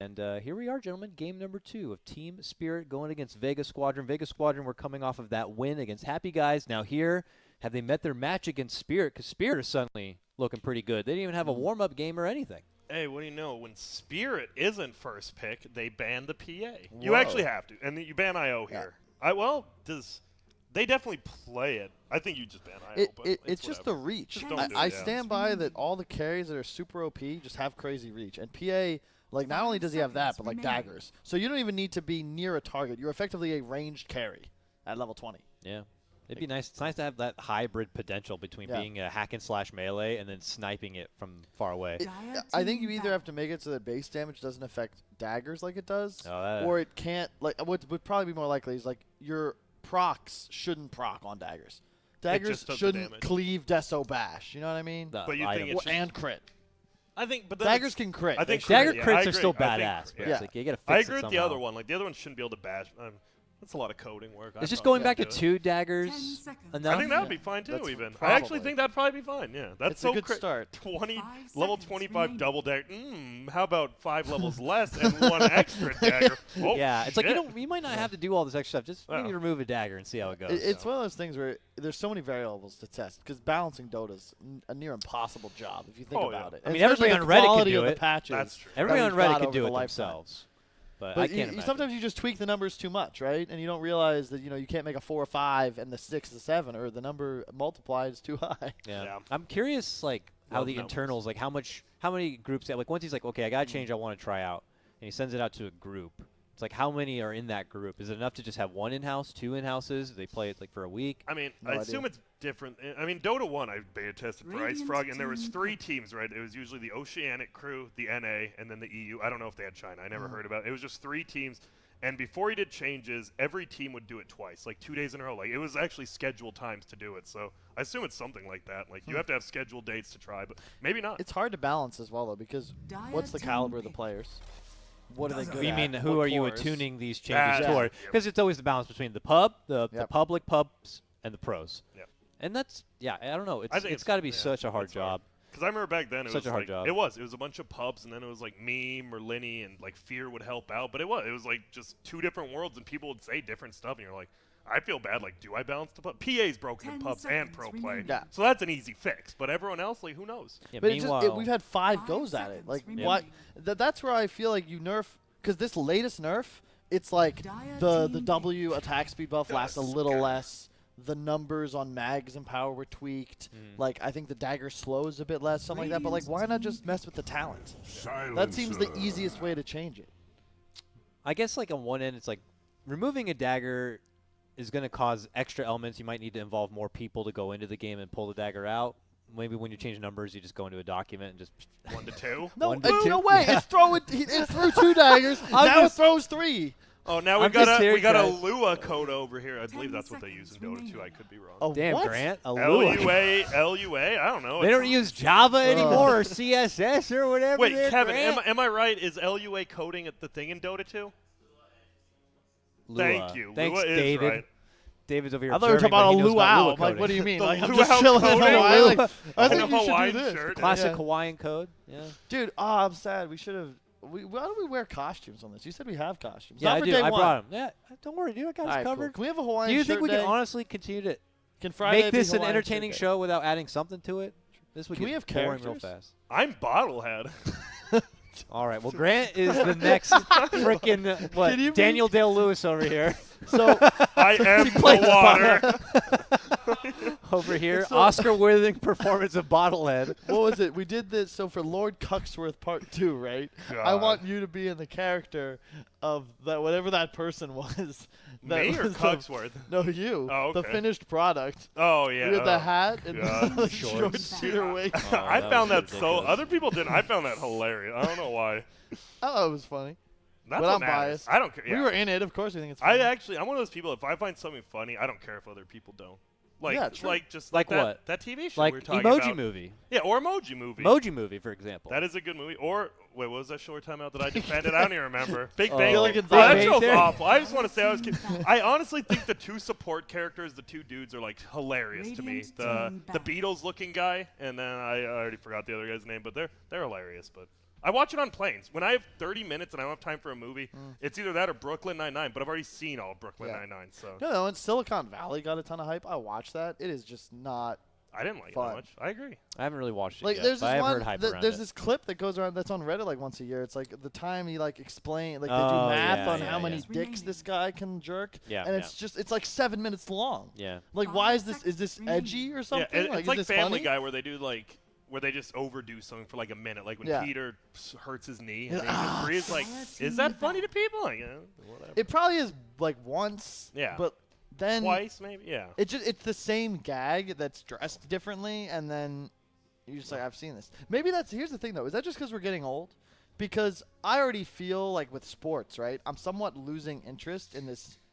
And here we are, gentlemen. Game number 2 of Team Spirit going against Vega Squadron. Vega Squadron were coming off of that win against Happy Guys. Now here, have they met their match against Spirit? Because Spirit is suddenly looking pretty good. They didn't even have a warm-up game or anything. Hey, what do you know? When Spirit isn't first pick, they ban the PA. Whoa. You actually have to. And you ban IO here. They definitely play it. I think you just ban IO. It's just the reach. Just don't do I it, stand by that all the carries that are super OP just have crazy reach. And PA, like, not only does he have that, but, like, daggers. So you don't even need to be near a target. You're effectively a ranged carry at level 20. Yeah. It'd be nice. It's nice to have that hybrid potential between being a hack-and-slash melee and then sniping it from far away. I think you either have to make it so that base damage doesn't affect daggers like it does, Oh, or it can't. Like, what would probably be more likely is, like, your procs shouldn't proc on daggers. Daggers shouldn't cleave Deso Bash. You know what I mean? But you think it and crit. I think, but daggers can crit. I think dagger crits are still badass. But it's like you gotta fix I agree it with the other one. Like the other one shouldn't be able to bash. That's a lot of coding work. It's just going back to 2 daggers enough? I think that would be fine too. Even probably. I actually think that'd probably be fine. Yeah, that's so a good start. 20 level 25 double dagger. How about 5 levels less and 1 extra dagger? Oh, yeah, it's like you might not have to do all this extra stuff. Just maybe remove a dagger and see how it goes. It's one of those things where there's so many variables to test because balancing Dota's a near impossible job if you think about it. I mean, everybody on Reddit can do it. That's true. Everybody on Reddit can do it themselves. But I can't imagine. Sometimes you just tweak the numbers too much, right? And you don't realize that you can't make a 4 or 5 and the 6 is 7, or the number multiplied is too high. Yeah. I'm curious, like how the internals, like how many groups. Like once he's like, okay, I gotta change. I want to try out, and he sends it out to a group. It's like how many are in that group? Is it enough to just have 1 in-house, 2 in-houses? Do they play it like for a week? I mean, I assume it's different. I mean, Dota 1 I beta tested for Ice Frog, and there was 3 teams, right? It was usually the Oceanic crew, the NA, and then the EU. I don't know if they had China. I never heard about it. It was just 3 teams, and before he did changes, every team would do it twice, like 2 days in a row. Like it was actually scheduled times to do it. So I assume it's something like that. Like you have to have scheduled dates to try, but maybe not. It's hard to balance as well, though, because what's the caliber of the players? What are they good at? You mean who are you attuning these changes toward? Because it's always the balance between the public pubs, and the pros. Yep. And that's, I don't know. It's got to be such a hard job. Because I remember back then it was a hard job. It was a bunch of pubs, and then it was like Meme or Linny and like Fear would help out. But it was like just 2 different worlds, and people would say different stuff, and you're like, I feel bad. Like, do I balance the pub? PA's broken in pubs and pro play, so that's an easy fix. But everyone else, like, who knows? Yeah, but we've had 5 goes at it. Like, why? That's where I feel like you nerf. Because this latest nerf, it's like the W attack speed buff lasts a little less. The numbers on mags and power were tweaked. Like, I think the dagger slows a bit less, something like that. But, like, why not just mess with the talent? That seems the easiest way to change it. I guess, like, on one end, it's like removing a dagger is going to cause extra elements. You might need to involve more people to go into the game and pull the dagger out. Maybe when you change numbers, you just go into a document and just 1 to 2. No way! It threw 2 daggers. Now it throws 3. Oh, now we got a Lua code over here. I believe that's what they use in Dota 2. I could be wrong. Oh, damn, what? Grant, a Lua. LUA. I don't know. They don't use Java anymore or CSS or whatever. Wait, Kevin, am I right? Is LUA coding at the thing in Dota 2? Lua. Thank you. Thanks, Lua David. Is right. David over here. I thought we were talking about a luau. Like, what do you mean? Like, I'm just chilling in Hawaii. Like, I think you should do this. Classic Hawaiian code. Yeah. Dude, I'm sad. We should have. Why don't we wear costumes on this? You said we have costumes. Yeah, Not I for do. day I one. brought them. Yeah, don't worry, dude. I got us covered. Cool. Can we have a Hawaiian Do you shirt think we can day? honestly continue to make this an entertaining show without adding something to it? This would get boring real fast. I'm Bottlehead. All right. Well, Grant is the next freaking Daniel Day-Lewis over here. So I am the water. Over here, Oscar-winning performance of Bottlehead. What was it? We did this. So for Lord Cuxworth Part 2, right? God. I want you to be in the character of that whatever that person was. That Me or was Cuxworth? No, you. Oh, okay. The finished product. Oh yeah. With the hat and the short Shorts. cedar wig. I found that so. Other people didn't. I found that hilarious. I don't know why. I thought it was funny. That's but what I'm matters. biased. I don't care. Yeah. We were in it. Of course we think it's funny. I'm one of those people, if I find something funny, I don't care if other people don't. Like, yeah, true. Like what? That TV show like we were talking Emoji about. Movie. Yeah, or Emoji Movie. Emoji Movie, for example. That is a good movie. Or, wait, what was that short time out that I defended? I don't even remember. Big Bang. Big That Bang show's Theory. awful. I just want to say I honestly think the 2 support characters, the 2 dudes, are like hilarious to me. The Beatles-looking guy, and then I already forgot the other guy's name, but they're hilarious. But I watch it on planes. When I have 30 minutes and I don't have time for a movie, it's either that or Brooklyn Nine-Nine, but I've already seen all of Brooklyn Nine-Nine. So No, and Silicon Valley got a ton of hype. I watched that. It is just not I didn't like fun. it that much. I agree. I haven't really watched it Like yet, there's but this I've one, heard hype around there's it. this clip that goes around that's on Reddit like once a year. It's like the time he like explain like they do Oh, math yeah, on yeah, how yeah. many dicks this guy can jerk. Yeah, and it's like 7 minutes long. Yeah. Like why is this edgy or something? Yeah, it's like is this Family funny? Guy where they do like where they just overdo something for like a minute, like when Peter hurts his knee and then he just breathes. Like, is that funny to people? Like, whatever. It probably is like once. Yeah. But then Twice maybe. Yeah. it's the same gag that's dressed differently, and then you're just like, I've seen this. Maybe here's the thing though. Is that just because we're getting old? Because I already feel like with sports, right? I'm somewhat losing interest in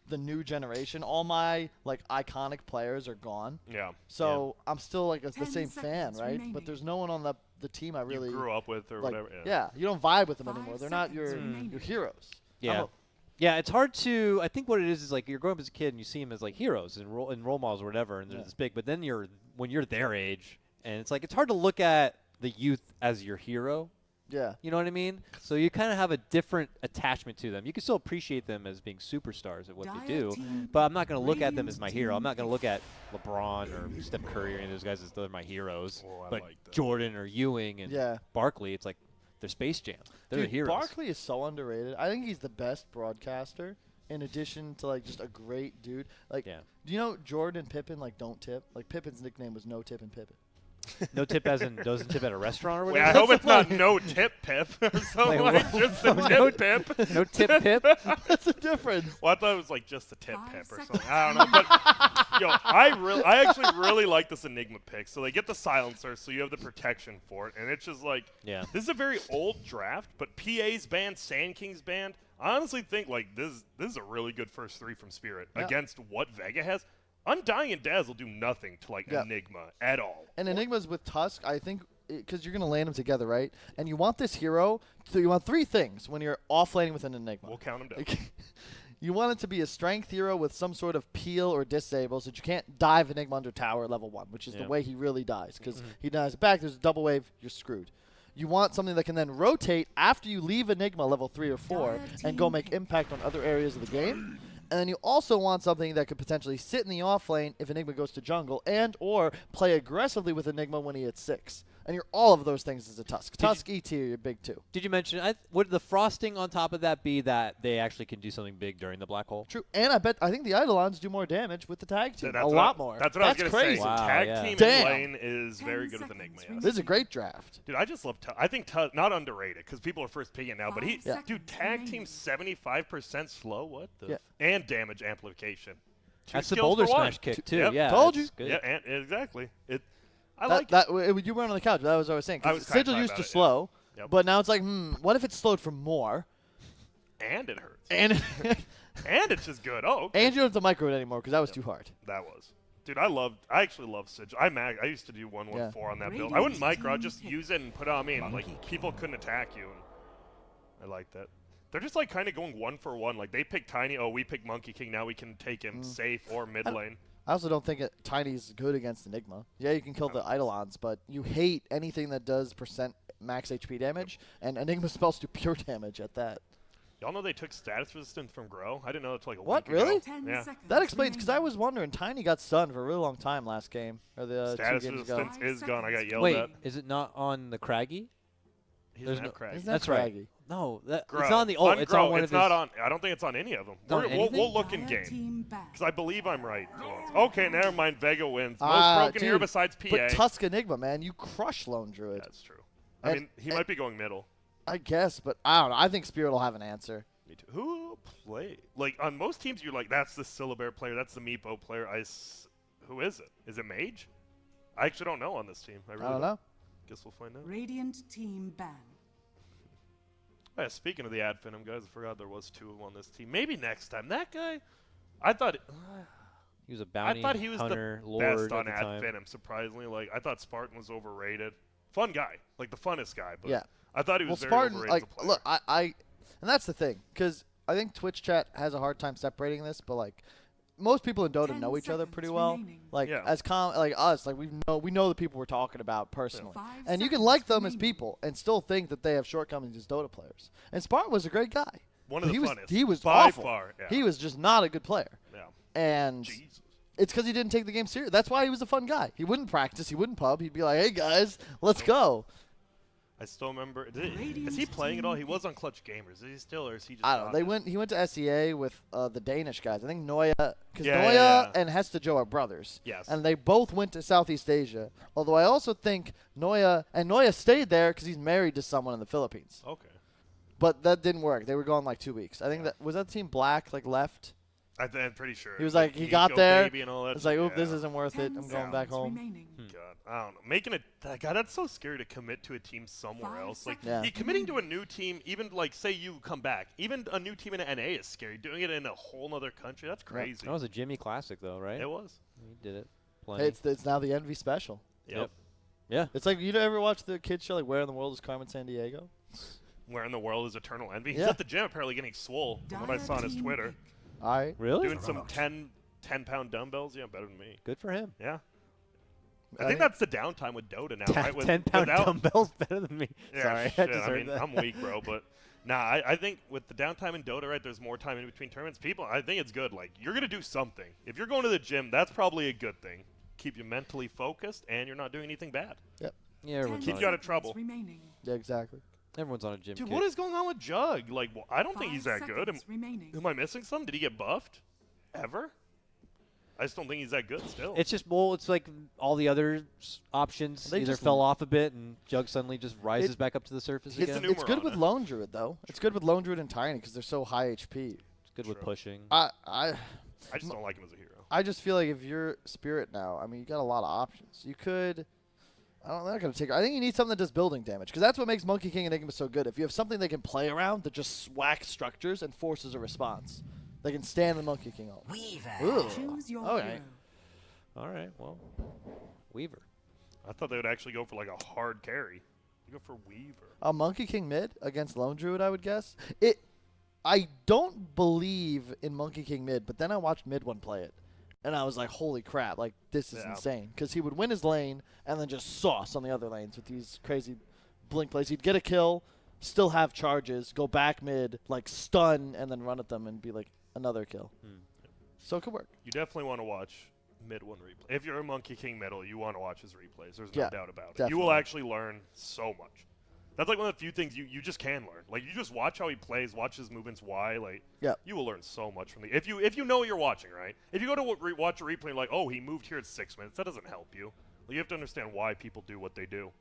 the new generation. All my like iconic players are gone. Yeah. So I'm still like the 10 same fan, seconds right? remaining. But there's no one on the team I really you grew up with or like. whatever. Yeah, you don't vibe with them 5 anymore. They're not your seconds remaining. heroes. Yeah. Yeah, it's hard to. I think what it is like you're growing up as a kid and you see them as like heroes and role models or whatever, and they're this big. But then when you're their age, and it's like it's hard to look at the youth as your hero. Yeah. You know what I mean? So you kind of have a different attachment to them. You can still appreciate them as being superstars at what they do, but I'm not going to look at them as my hero. I'm not going to look at LeBron or Steph Curry or any of those guys as they're my heroes. Oh, I but like that. Jordan or Ewing and Barkley, it's like they're Space Jam. They're Dude, the heroes. Barkley is so underrated. I think he's the best broadcaster. In addition to like just a great dude. Like, do you know Jordan and Pippen like don't tip? Like Pippen's nickname was No Tip and Pippen. No tip as in doesn't tip at a restaurant or Wait, whatever? I hope it's not no tip pip or something like just a tip pip. No tip pip? That's the difference. Well, I thought it was like just a tip pip or something. I don't know. But, yo, I actually really like this Enigma pick. So they get the silencer, so you have the protection for it. And it's just like, this is a very old draft, but PA's banned, Sand King's banned. I honestly think like this is a really good first three from Spirit against what Vega has. Undying and Daz will do nothing to like Enigma at all. And Enigma's with Tusk, I think, because you're going to land them together, right? And you want this hero, so you want three things when you're offlaning with an Enigma. We'll count them down. You want it to be a strength hero with some sort of peel or disable, so that you can't dive Enigma under tower at level 1, which is the way he really dies. Because he dies back, there's a double wave, you're screwed. You want something that can then rotate after you leave Enigma level 3 or 4 and go make impact on other areas of the game. And then you also want something that could potentially sit in the off lane if Enigma goes to jungle and or play aggressively with Enigma when he hits 6. And you're all of those things as a Tusk. Tusk, ET are your big two. Did you mention, would the frosting on top of that be that they actually can do something big during the black hole? True. And I think the Eidolons do more damage with the tag team. That's a lot more. That's what I was going to say. Crazy. Wow, Tag team in lane is very good with Enigma. Yes. This is a great draft. Dude, I just love Tusk. I think Tusk, not underrated, because people are first picking it now, but dude, tag team 75% slow? What the? And damage amplification. That's the boulder smash kick, too. Yep. Yeah, told you. Yeah, and exactly. I like that. You weren't on the couch, but that was what I was saying. Because Sigil used to slow, but now it's like, what if it slowed for more? And it hurts. And and it's just good. Oh, okay. And you don't have to micro it anymore because that was too hard. That was. Dude, I actually love Sigil. I used to do 114 on that build. I wouldn't micro. I'd just use it and put it on me, and like people couldn't attack you. And I like that. They're just like kind of going 1 for 1. Like they pick Tiny. Oh, we pick Monkey King. Now we can take him safe or mid lane. I also don't think Tiny's good against Enigma. Yeah, you can kill the Eidolons, but you hate anything that does % max HP damage, and Enigma spells do pure damage at that. Y'all know they took status resistance from Grow? I didn't know it's like a what, week really? ago. Yeah. That explains, because I was wondering, Tiny got stunned for a really long time last game, or the status 2 games ago. resistance is gone. I got yelled Wait, at. is it not on the Craggy? There's no Craggy. That's Craggy. right. No, it's Grow. not on the ult. It's on one of his. Not on. I don't think it's on any of them. We'll look in game because I believe I'm right. Okay, never mind. Vega wins. Most broken hero besides PA. But Tusk Enigma, man, you crush Lone Druid. That's true. I mean, he might be going middle. I guess, but I don't know. I think Spirit will have an answer. Me too. Who play? Like on most teams, you're like, that's the Syllabear player. That's the Meepo player. Who is it? Is it Mage? I actually don't know on this team. I really don't know. Guess we'll find out. Radiant team ban. Yeah, speaking of the Ad Venom guys, I forgot there was 2 on this team. Maybe next time. That guy, I thought he was a bounty I thought he was hunter, the lord best on at the Ad time. Venom. Surprisingly, like I thought Spartan was overrated. Fun guy, like the funnest guy. But yeah. I thought he was very Spartan, overrated like, as a player. look, and that's the thing, because I think Twitch chat has a hard time separating this, but like, most people in Dota know each other pretty well. Like Yeah. like us, like we know the people we're talking about personally, and you can like them as people and still think that they have shortcomings as Dota players. And Spartan was a great guy. One of the funnest. He was by awful. far. Yeah. He was just not a good player. Yeah. And Jesus. it's because he didn't take the game serious. That's why he was a fun guy. He wouldn't practice. He wouldn't pub. He'd be like, "Hey guys, let's go." I still remember. Is he playing at all? He was on Clutch Gamers. Is he still, or is he just? I don't know. not? He went to SEA with the Danish guys. I think Noya, because Yeah, Noya yeah. and Hesta Joe are brothers. Yes. And they both went to Southeast Asia. Although I also think Noya stayed there because he's married to someone in the Philippines. Okay. But that didn't work. They were gone like 2 weeks. I think that team Black left. I'm pretty sure. He was like, he got Go there. Baby and all that It's like, shit. oop, this isn't worth it. I'm going back home. God, I don't know. God, that's so scary to commit to a team somewhere else. Like, Yeah. committing to a new team, even like, say you come back, even a new team in NA is scary. Doing it in a whole other country, that's crazy. That was a Jimmy Classic, though, right? It was. He did it. Plenty. Hey, it's now the Envy special. Yep. Yeah. It's like, you ever watch the kids show, like, Where in the World is Carmen Sandiego? Where in the world is Eternal Envy? He's Yeah. at the gym apparently getting swole from what I saw on his Twitter. All right. Really? Doing some 10-pound dumbbells. Yeah, better than me. Good for him. Yeah. I think that's the downtime with Dota now, right? 10-pound without- dumbbells better than me. Yeah, Sorry, I shit. just I heard mean, that. I'm weak, bro, but I think with the downtime in Dota, right, there's more time in between tournaments. I think it's good. Like, you're going to do something. If you're going to the gym, that's probably a good thing. Keep you mentally focused, and you're not doing anything bad. Yeah, everyone's Keep on you it. out of trouble. Yeah, exactly. Everyone's on a gym Dude, kick. what is going on with Jug? Like, I don't think he's that good. Am I missing some? Did he get buffed? Ever? I just don't think he's that good still. It's just, it's like all the other options They either just fell off a bit, and Jug suddenly just rises back up to the surface It's again. a It's good Numerana. with Lone Druid, though. It's good with Lone Druid and Tiny because they're so high HP. It's good with True. pushing. I just don't like him as a hero. I just feel like if you're Spirit now, I mean, you got a lot of options. You could. I'm not going to take. I think you need something that does building damage because that's what makes Monkey King Enigma so good. If you have something they can play around that just whacks structures and forces a response, they can stand the Monkey King on. Weaver. Choose your Okay. hero. All right, well, Weaver. I thought they would actually go for like a hard carry. You go for Weaver. A Monkey King mid against Lone Druid, I would guess. I don't believe in Monkey King mid, but then I watched Mid One play it, and I was like, holy crap, like, this is Yeah. insane. Because he would win his lane and then just sauce on the other lanes with these crazy blink plays. He'd get a kill, still have charges, go back mid, like, stun, and then run at them and be like, another kill. So it could work. You definitely want to watch Mid One replay. If you're a Monkey King middle, you want to watch his replays. There's no Yeah, doubt about it. definitely. You will actually learn so much. That's like one of the few things you just can learn. Like, you just watch how he plays, watch his movements, why. Like, Yeah. you will learn so much from the. If you know what you're watching, right? If you go to watch a replay, and you're like, oh, he moved here at 6 minutes. That doesn't help you. Like, you have to understand why people do what they do.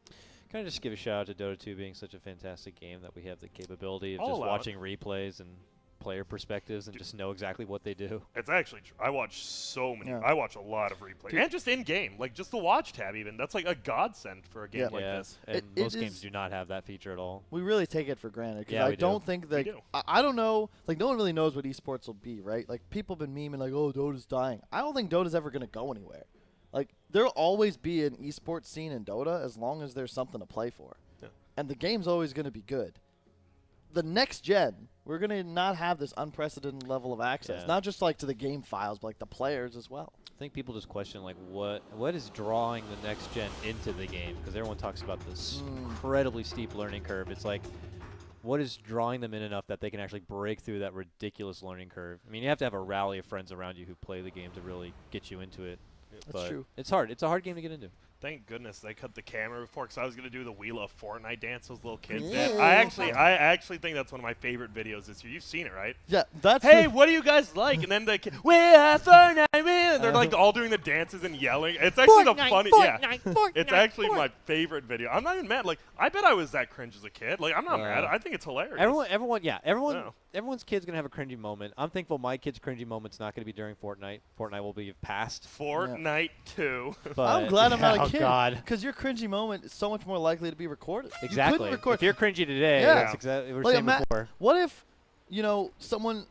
Can I just give a shout out to Dota 2 being such a fantastic game that we have the capability of I'll just allow it. watching replays and player perspectives and just know exactly what they do. It's actually true. I watch so many. Yeah. I watch a lot of replays. Dude. And just in game. Like, just the watch tab, even. That's like a godsend for a game Yeah. like yeah, this. and It most is- games do not have that feature at all. We really take it for granted. 'Cause Yeah, I we do. don't think that. do. I don't know. Like, no one really knows what esports will be, right? Like, people have been memeing, like, oh, Dota's dying. I don't think Dota's ever going to go anywhere. Like, there'll always be an esports scene in Dota as long as there's something to play for. Yeah. And the game's always going to be good. The next gen, we're going to not have this unprecedented level of access. Yeah. Not just, like, to the game files, but, like, the players as well. I think people just question like what is drawing the next gen into the game, because everyone talks about this incredibly steep learning curve. It's like, what is drawing them in enough that they can actually break through that ridiculous learning curve? I mean, you have to have a rally of friends around you who play the game to really get you into it. That's But true. it's hard. It's a hard game to get into. Thank goodness they cut the camera before, because I was gonna do the Wheel of Fortnite dance those little kids Yeah. did. I actually think that's one of my favorite videos this year. You've seen it, right? Yeah, that's Hey, the- what do you guys like? And then the kid, we are Fortnite, man. They're like all doing the dances and yelling. It's actually the funny. It's actually my favorite video. I'm not even mad. Like, I bet I was that cringe as a kid. Like, I'm not mad. I think it's hilarious. Everyone's kid's gonna have a cringy moment. I'm thankful my kid's cringy moment's not gonna be during Fortnite. Fortnite will be past. Fortnite 2. But I'm glad I'm not a oh kid. God. Because your cringy moment is so much more likely to be recorded. You Exactly. couldn't record. If you're cringy today, Yeah. that's exactly what we were Like, saying before. What if, someone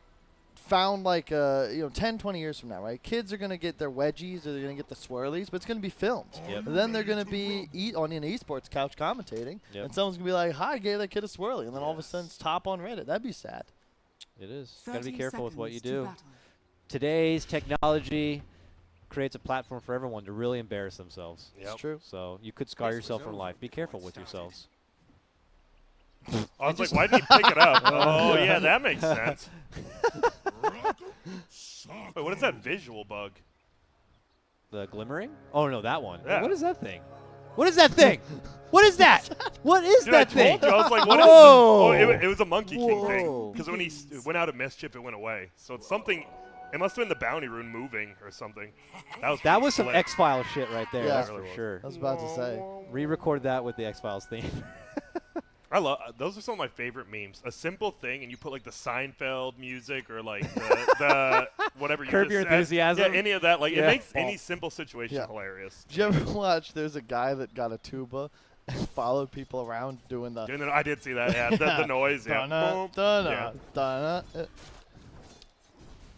found 10, 20 years from now, right? Kids are going to get their wedgies or they're going to get the swirlies, but it's going to be filmed. Yep. And then they're going to be on an esports couch commentating, Yep. and someone's going to be like, hi, I gave that kid a swirly. And then all of a sudden it's top on Reddit. That'd be sad. It is. Gotta be careful with what you do. today's technology creates a platform for everyone to really embarrass themselves. Yep. It's true. So you could scar yourself for life. Be careful with yourselves. I was like, why didn't he pick it up? Oh, yeah, that makes sense. Wait, what is that visual bug? The glimmering? Oh, no, that one. Yeah. What is that thing? What is that thing? What is that? What is Dude, that I thing? told you, I was like, what is this? Whoa. Oh, it was a Monkey King thing. Whoa. Because when he went out of mischief, it went away. So it's something. It must have been the bounty rune moving or something. That was Some slick. X-Files shit right there. Yeah. That's It really for was. sure. I was about to say. Re-record that with the X-Files theme. I love those are some of my favorite memes. A simple thing, and you put like the Seinfeld music or like the whatever you Curb just Your said. Enthusiasm? Yeah, any of that. Like Yeah. it makes any simple situation Yeah. hilarious. Did you ever watch? There's a guy that got a tuba and followed people around doing the. I did see that. Yeah, the noise. Yeah. Dun-na, Boom. dun-na, Yeah. dun-na.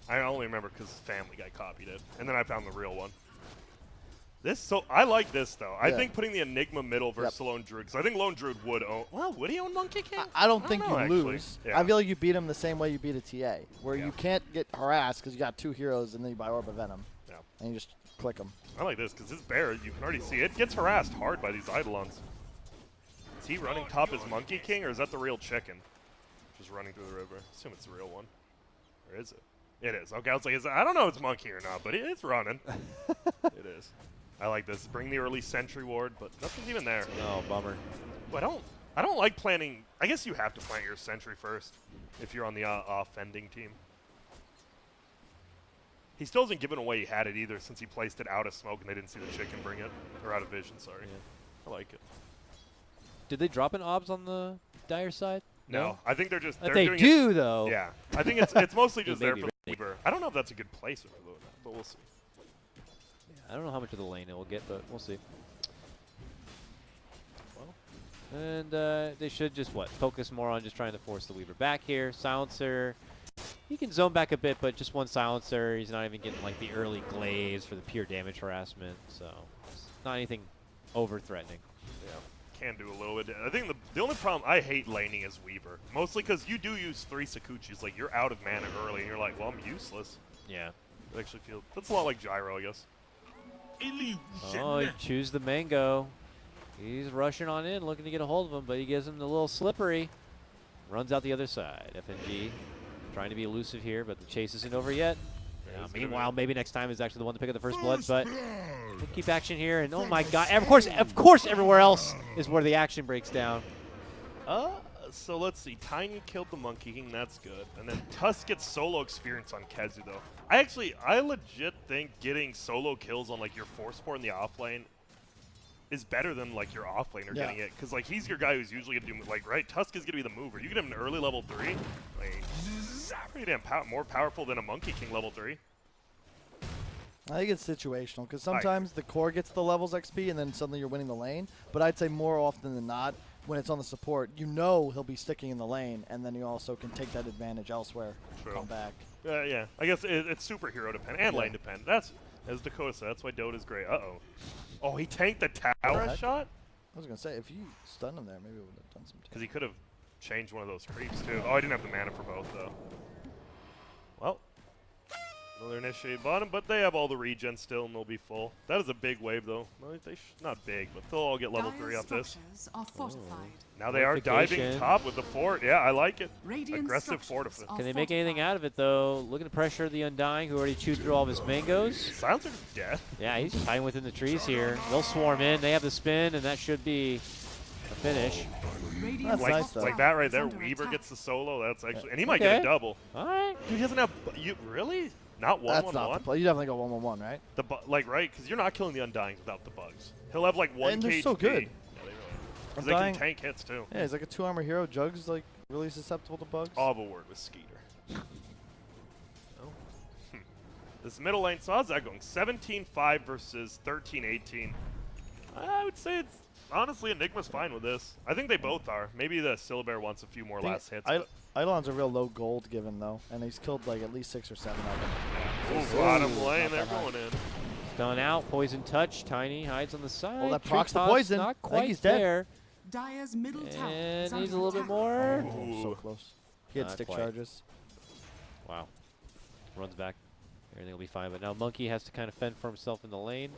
I only remember because Family Guy copied it, and then I found the real one. I like this though. I Yeah. think putting the Enigma middle versus the Lone Druid, because I think Lone Druid would own. Well, would he own Monkey King? I don't think know, you actually. lose. Yeah. I feel like you beat him the same way you beat a TA, where Yeah. you can't get harassed because you got 2 heroes and then you buy Orb of Venom. Yeah. And you just click them. I like this because this bear, you can already see it gets harassed hard by these Eidolons. Is he running top as Monkey King, or is that the real chicken? Just running through the river. I assume it's the real one. Or is it? It is. Okay, I was like, I don't know if it's Monkey or not, but it's running. It is. I like this. Bring the early sentry ward, but nothing's even there. Oh, bummer. Well, I don't like planning. I guess you have to plant your sentry first if you're on the offending team. He still hasn't given away he had it either since he placed it out of smoke and they didn't see the chicken bring it. Or out of vision, sorry. Yeah. I like it. Did they drop an OBS on the Dire side? No, I think they're just. But They're they doing do, though. It, yeah, I think it's mostly just there Maybe for the Weaver. I don't know if that's a good place for doing that, but we'll see. I don't know how much of the lane it will get, but we'll see. And they should just, focus more on just trying to force the Weaver back here. Silencer, he can zone back a bit, but just one Silencer. He's not even getting, like, the early glaze for the pure damage harassment. So, it's not anything over-threatening. Yeah, can do a little bit. I think the only problem, I hate laning as Weaver. Mostly because you do use 3 Sakuchis. Like, you're out of mana early, and you're like, well, I'm useless. Yeah. I actually feel, that's a lot like Gyro, I guess. Oh, he choose the Mango. He's rushing on in, looking to get a hold of him, but he gives him the little slippery. Runs out the other side. FNG trying to be elusive here, but the chase isn't over yet. Meanwhile, maybe next time is actually the one to pick up the first blood, but we'll keep action here. And oh my God, of course, everywhere else is where the action breaks down. So let's see. Tiny killed the Monkey King. That's good. And then Tusk gets solo experience on Kezu, though. I legit think getting solo kills on, like, your 4-sport in the off lane is better than, like, your off laner getting it. Because, like, he's your guy who's usually going to do, like, right? Tusk is going to be the mover. You get him an early level 3. Like, pretty damn more powerful than a Monkey King level 3. I think it's situational because sometimes the core gets the levels XP and then suddenly you're winning the lane. But I'd say more often than not, when it's on the support, you know he'll be sticking in the lane, and then you also can take that advantage elsewhere. True. Come back. Yeah, I guess it's superhero dependent and lane dependent. That's, as Dakota said, that's why Dota's great. Uh-oh. Oh, he tanked the tower shot? I was going to say, if you stunned him there, maybe it would have done some damage. Because he could have changed one of those creeps, too. Oh, I didn't have the mana for both, though. Well, another initiate bottom, but they have all the regen still, and they'll be full. That is a big wave, though. Well, not big, but they'll all get level 3 off this. Now they are diving top with the fort. Yeah, I like it. Aggressive fortify. Can they make anything out of it, though? Looking to pressure the Undying, who already chewed through all of his mangoes. Silencer's dead. Yeah, he's just hiding within the trees here. They'll swarm in. They have the spin, and that should be a finish. That's nice, though. Like that right there, Weaver gets the solo. That's actually, and he might get a double. All right. Dude, he doesn't have. You really? Not 1-1-1. That's not the play. You definitely go 1-1-1, right? Like right, because you're not killing the Undying without the bugs. He'll have like 1 And they're KHP. so good. Yeah, they really are. 'Cause they can tank hits too. Yeah, he's like a 2-armor hero. Jug's like really susceptible to bugs. I'll have a word with Skeeter. This middle lane, so how's that going? 17-5 versus 13-18. I would say it's honestly Enigma's fine with this. I think they both are. Maybe the Syllabear wants a few more last hits. Eidolon's a real low gold given though, and he's killed like at least 6 or 7 of them. Ooh, bottom lane, they're going in. Stun out, poison touch. Tiny hides on the side. Well, that Tree procs the toss poison. Not I think quite he's dead. there. Dire's middle tower And is needs a under little bit attack. more. Oh, so close. He had Not stick quite. charges. Wow. Runs back. Everything will be fine. But now Monkey has to kind of fend for himself in the lane.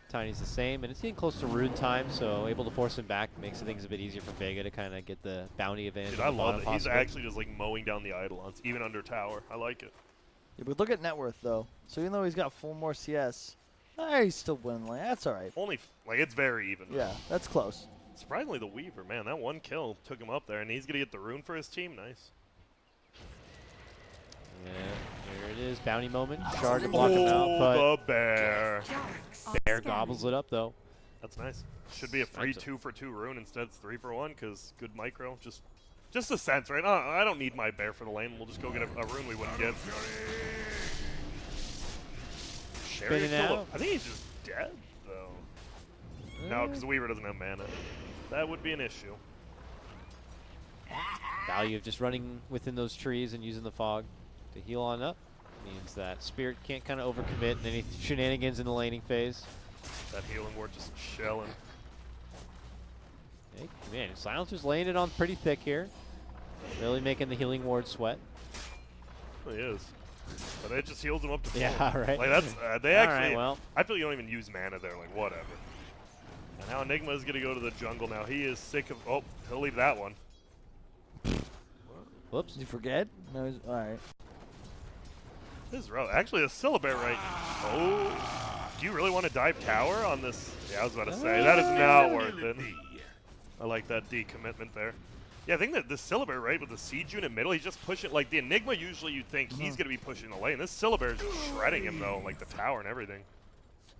Tiny's the same, and it's getting close to rune time, so able to force him back makes things a bit easier for Vega to kind of get the bounty advantage. Dude, I love it. He's actually just like mowing down the Eidolons, even under tower. I like it. Yeah, but look at net worth though. So even though he's got 4 more CS, he's still winning lane. That's all right. Only like it's very even. Yeah, that's close. Surprisingly, the Weaver, man, that one kill took him up there, and he's gonna get the rune for his team. Nice. Yeah, here it is, bounty moment. Shard to block him out, but the bear. Bear gobbles it up though. That's nice. Should be a free 2-for-2 rune instead it's 3-for-1 because good micro. Just a sense, right? I don't need my bear for the lane. We'll just go get a rune we wouldn't get. Spinning out. I think he's just dead though. No, because the Weaver doesn't have mana. That would be an issue. Value of just running within those trees and using the fog to heal on up means that Spirit can't kind of overcommit in any shenanigans in the laning phase. That healing ward just shelling. Hey, man, Silencer's laying it on pretty thick here. Really making the healing ward sweat. He is. But it just heals him up to full. Yeah, right. Like that's they actually. Right, well. I feel you don't even use mana there. Like whatever. And now Enigma is gonna go to the jungle. Now he is sick of. Oh, he'll leave that one. Whoops. Did you forget? No. He's, all right. This is rough. Actually, a Syllabear right. Oh, do you really want to dive tower on this? Yeah, I was about to say that is not worth it. I like that decommitment there. Yeah, I think that the Syllabear, right, with the siege unit middle, he's just pushing, like the Enigma usually you'd think he's going to be pushing the lane. This Syllabear is just shredding him though, like the tower and everything.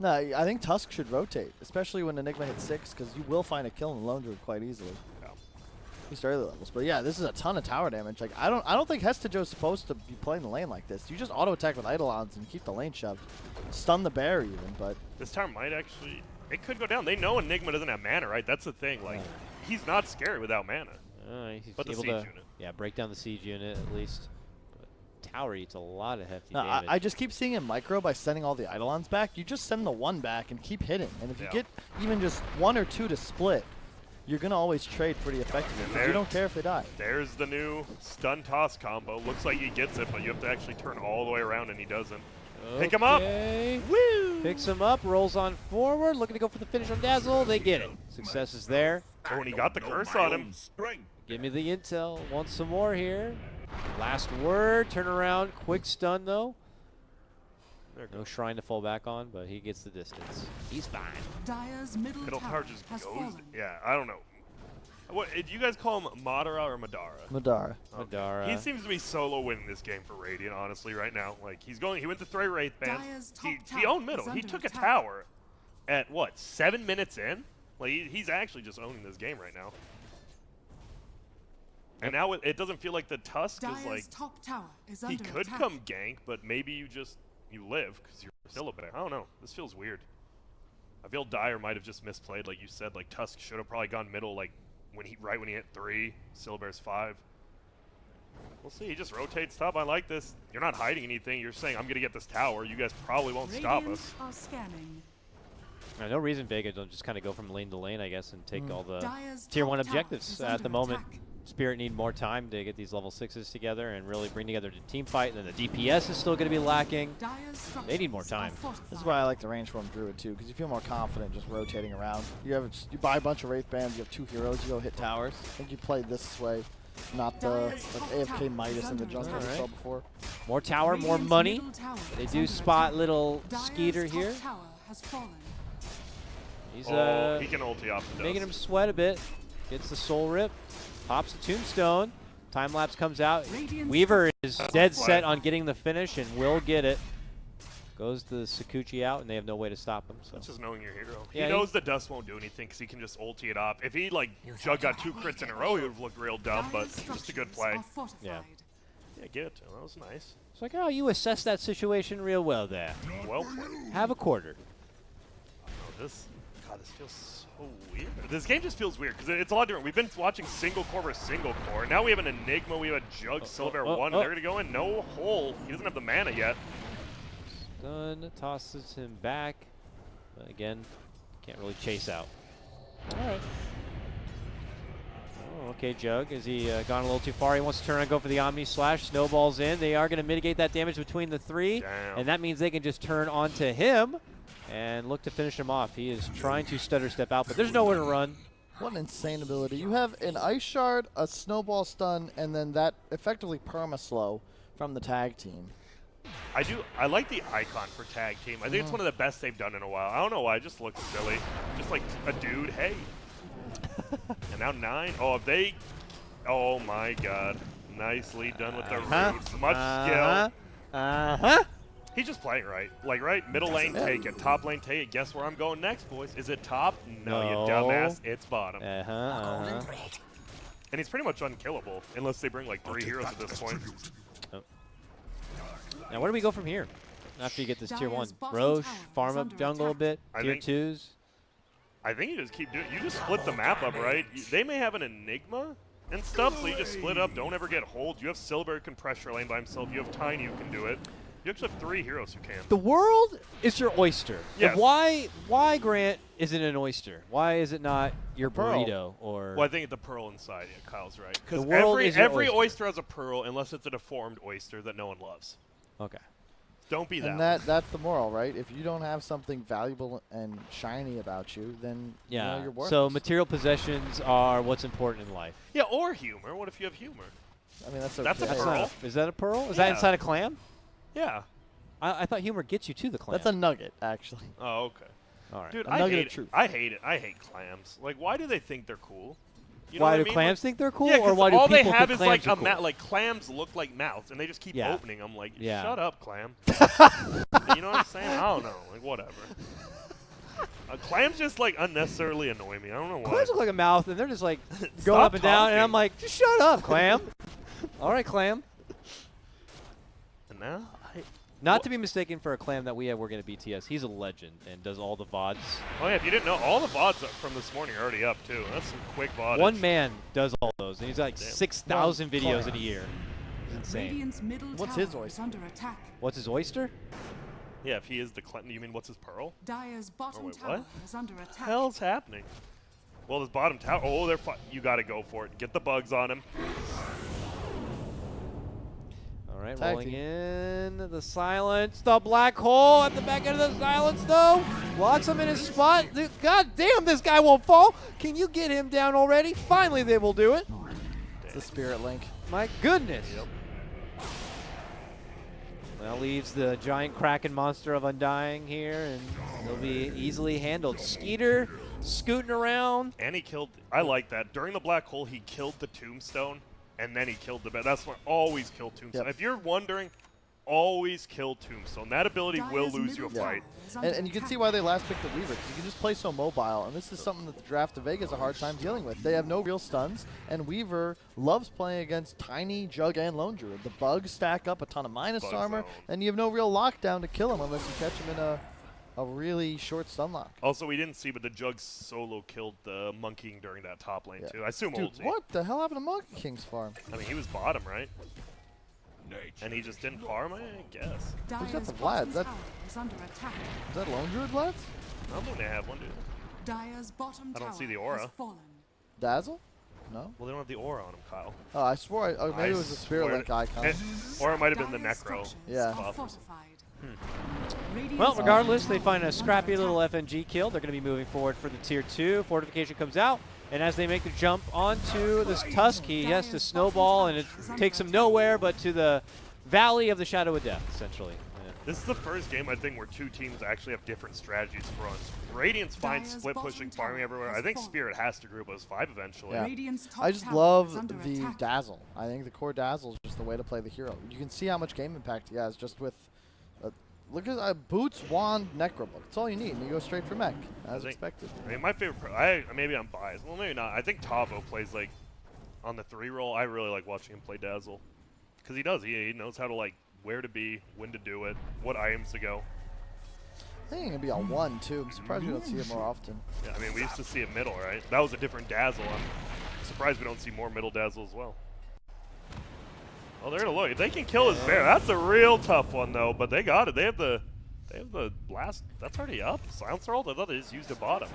No, I think Tusk should rotate, especially when Enigma hits 6, because you will find a kill in the Lone Druid quite easily. Yeah. At least early levels. But yeah, this is a ton of tower damage. Like I don't think Hestajo's supposed to be playing the lane like this. You just auto attack with Eidolons and keep the lane shoved. Stun the bear even, but this tower might actually, it could go down. They know Enigma doesn't have mana, right? That's the thing. Like he's not scary without mana. He's but the able siege to, unit. Yeah, break down the siege unit at least. But tower eats a lot of hefty damage. I just keep seeing him micro by sending all the Eidolons back. You just send the one back and keep hitting. And if you get even just 1 or 2 to split, you're going to always trade pretty effectively. Because you don't care if they die. There's the new stun toss combo. Looks like he gets it, but you have to actually turn all the way around, and he doesn't. Okay. Pick him up. Woo! Picks him up, rolls on forward, looking to go for the finish on Dazzle. They get it. Success is there. Oh, and he got the curse on him. Give me the intel. Want some more here. Last word. Turn around. Quick stun, though. No shrine to fall back on, but he gets the distance. He's fine. Dire's middle tower just goes. Yeah, I don't know. What did you guys call him, Madara or Madara? Madara. Okay. Madara. He seems to be solo winning this game for Radiant, honestly, right now. Like he went to 3 Wraith Bands. He owned middle. He took a tower at what, 7 minutes in? Like he's actually just owning this game right now. And now it doesn't feel like the Tusk is like he could come gank, but maybe you live because you're still a bear. I don't know. This feels weird. I feel Dire might have just misplayed, like you said. Like Tusk should have probably gone middle, like when he hit 3. Syllabear's 5. We'll see. He just rotates top. I like this. You're not hiding anything. You're saying I'm gonna get this tower. You guys probably won't stop us. No reason Vega don't just kind of go from lane to lane, I guess, and take all the tier 1 objectives at the moment. Spirit need more time to get these level 6s together and really bring together the team fight. And then the DPS is still going to be lacking. They need more time. This is why I like the range form Druid too, because you feel more confident just rotating around. You buy a bunch of Wraith Bands, you have 2 heroes, you go hit towers. I think you played this way, not the like AFK Midas in the jungle we saw before. More tower, more money. They do spot little Skeeter here. He's he can ulti off the making him sweat a bit. Gets the soul rip. Pops the tombstone. Time lapse comes out. Weaver is dead set on getting the finish and will get it. Goes the Sakuchi out, and they have no way to stop him. So that's just knowing your hero. Yeah, he knows the dust won't do anything because he can just ulti it off. If he like Jug got 2 crits in a row, he would have looked real dumb. But just a good play. Yeah. Yeah, get it. That was nice. It's like, oh, you assessed that situation real well there. Well played. Have a quarter. Oh, this feels so weird. This game just feels weird because it's a lot different. We've been watching single core versus single core. Now we have an Enigma, we have a Jug, Syllabear 1, and they're going to go in no hole. He doesn't have the mana yet. Stun tosses him back. But again, can't really chase out. All right. Oh, okay, Jug. Has he gone a little too far? He wants to turn and go for the Omni Slash. Snowballs in. They are going to mitigate that damage between the three. Damn. And that means they can just turn onto him and look to finish him off. He is trying to stutter step out, but there's nowhere to run. What an insane ability. You have an Ice Shard, a Snowball Stun, and then that effectively perma-slow from the tag team. I like the icon for tag team. I think it's one of the best they've done in a while. I don't know why. It just looks silly. Just like a dude, hey. And now 9. Oh, if they... Oh, my God. Nicely done with the roots. Much skill. He's just playing right. Like, right? Middle lane, take it. Top lane, take it. Guess where I'm going next, boys? Is it top? No, you dumbass. It's bottom. And he's pretty much unkillable, unless they bring, like, 3 heroes at this point. Now, where do we go from here after you get this tier 1? Roche, farm up jungle a bit, tier 2s? I think you just keep doing it. You just split the map up, right? They may have an Enigma and stuff, so you just split up. Don't ever get hold. You have Silver who can pressure lane by himself. You have Tiny who can do it. You actually have 3 heroes who can. The world is your oyster. Yes. Why, Grant, isn't an oyster? Why is it not your burrito? Or well, I think the pearl inside. Yeah, Kyle's right. Because every oyster has a pearl, unless it's a deformed oyster that no one loves. Okay. Don't be that. And that's the moral, right? If you don't have something valuable and shiny about you, then you know, you're worthless. So material possessions are what's important in life. Yeah, or humor. What if you have humor? I mean, that's okay. That's a pearl. Is that a pearl? Is that inside a clam? Yeah. I thought humor gets you to the clam. That's a nugget, actually. Oh, okay. All right. Dude, I hate it. I hate it. I hate clams. Like, why do they think they're cool? You know why what do I mean? clams think they're cool? Yeah, or why do all people they have think is like clams a are cool? like clams look like mouths, and they just keep opening them. Like, shut up, clam. You know what I'm saying? I don't know. Like, whatever. Clams just like unnecessarily annoy me. I don't know why. Clams look like a mouth, and they're just like going up and down, and I'm like, just shut up, clam. All right, clam. And now? Not to be mistaken for a clam that we have working at BTS. He's a legend and does all the VoDs. Oh, yeah, if you didn't know, all the VoDs from this morning are already up, too. That's some quick VoDs. One man does all those, and he's like 6,000 videos in a year. It's insane. What's his oyster? What's his oyster? Yeah, if he is the Clinton, you mean what's his pearl? Dire's bottom wait, tower what? is under attack. What the hell's happening? Well, this bottom tower. Oh, they're you got to go for it. Get the bugs on him. All right, Tag rolling team. in the silence. The black hole at the back end of the silence, though. Locks him in his spot. God damn, this guy won't fall. Can you get him down already? Finally, they will do it. It's the Spirit Link. My goodness. Yep. That leaves the giant Kraken monster of Undying here, and they'll be easily handled. Skeeter scooting around. And he killed. I like that. During the black hole, he killed the tombstone, and then he killed the. That's what always kill tombstone. Yep. If you're wondering, always kill tombstone. That ability will Dire's lose you a middle fight. tower is under And you can see attack. why they last picked the Weaver, because you can just play so mobile, and this is something that the draft of Vega has a hard time dealing with. They have no real stuns, and Weaver loves playing against Tiny, Jug, and Lone Druid. The bugs stack up a ton of minus Bug armor, zone. and you have no real lockdown to kill him unless you catch him in a really short stun lock. Also, we didn't see, but the Jug solo killed the Monkey King during that top lane, too. I assume Dude, ulti. what the hell happened to Monkey King's farm? I mean, he was bottom, right? And he just didn't farm, I guess. Who's got Dire's the bottom Vlad? That- tower is under attack. Is that Lone Druid Vlad? I don't think they have one, dude. Dire's bottom I don't tower see the aura. has fallen. Dazzle? No? Well, they don't have the aura on him, Kyle. Oh, I swore. Maybe it was the Spirit swear Link to- icon. Or it might have been the Dire's Necro. structures Yeah. are fortified. Radiant's Well, bottom regardless, they tower find a is scrappy under little attack. FNG kill. They're going to be moving forward for the tier 2. Fortification comes out, and as they make the jump onto this Tusk, he has to snowball, and it takes him nowhere but to the Valley of the Shadow of Death, essentially. Yeah. This is the first game, I think, where two teams actually have different strategies for runs. Radiant's fine Dire's split bottom pushing, tower farming everywhere. has I think fallen. Spirit has to group as 5 eventually. Yeah. Radiant's top I just tower love is under the attack. Dazzle. I think the core Dazzle is just the way to play the hero. You can see how much game impact he has just with look at Boots, Wand, Necrobook. That's all you need, and you go straight for mech, as think- expected. I mean, my favorite, maybe I'm biased. Well, maybe not. I think Tavo plays, like, on the 3 roll. I really like watching him play Dazzle. Because he does. He knows how to, like, where to be, when to do it, what items to go. I think it can be on 1, too. I'm surprised we don't see it more often. Yeah, I mean, we used to see it middle, right? That was a different Dazzle. I'm surprised we don't see more middle Dazzle as well. Oh, they're gonna look. If they can kill his bear, that's a real tough one, though. But they got it. They have the blast. That's already up. Silencer ult. I thought they just used a bottom.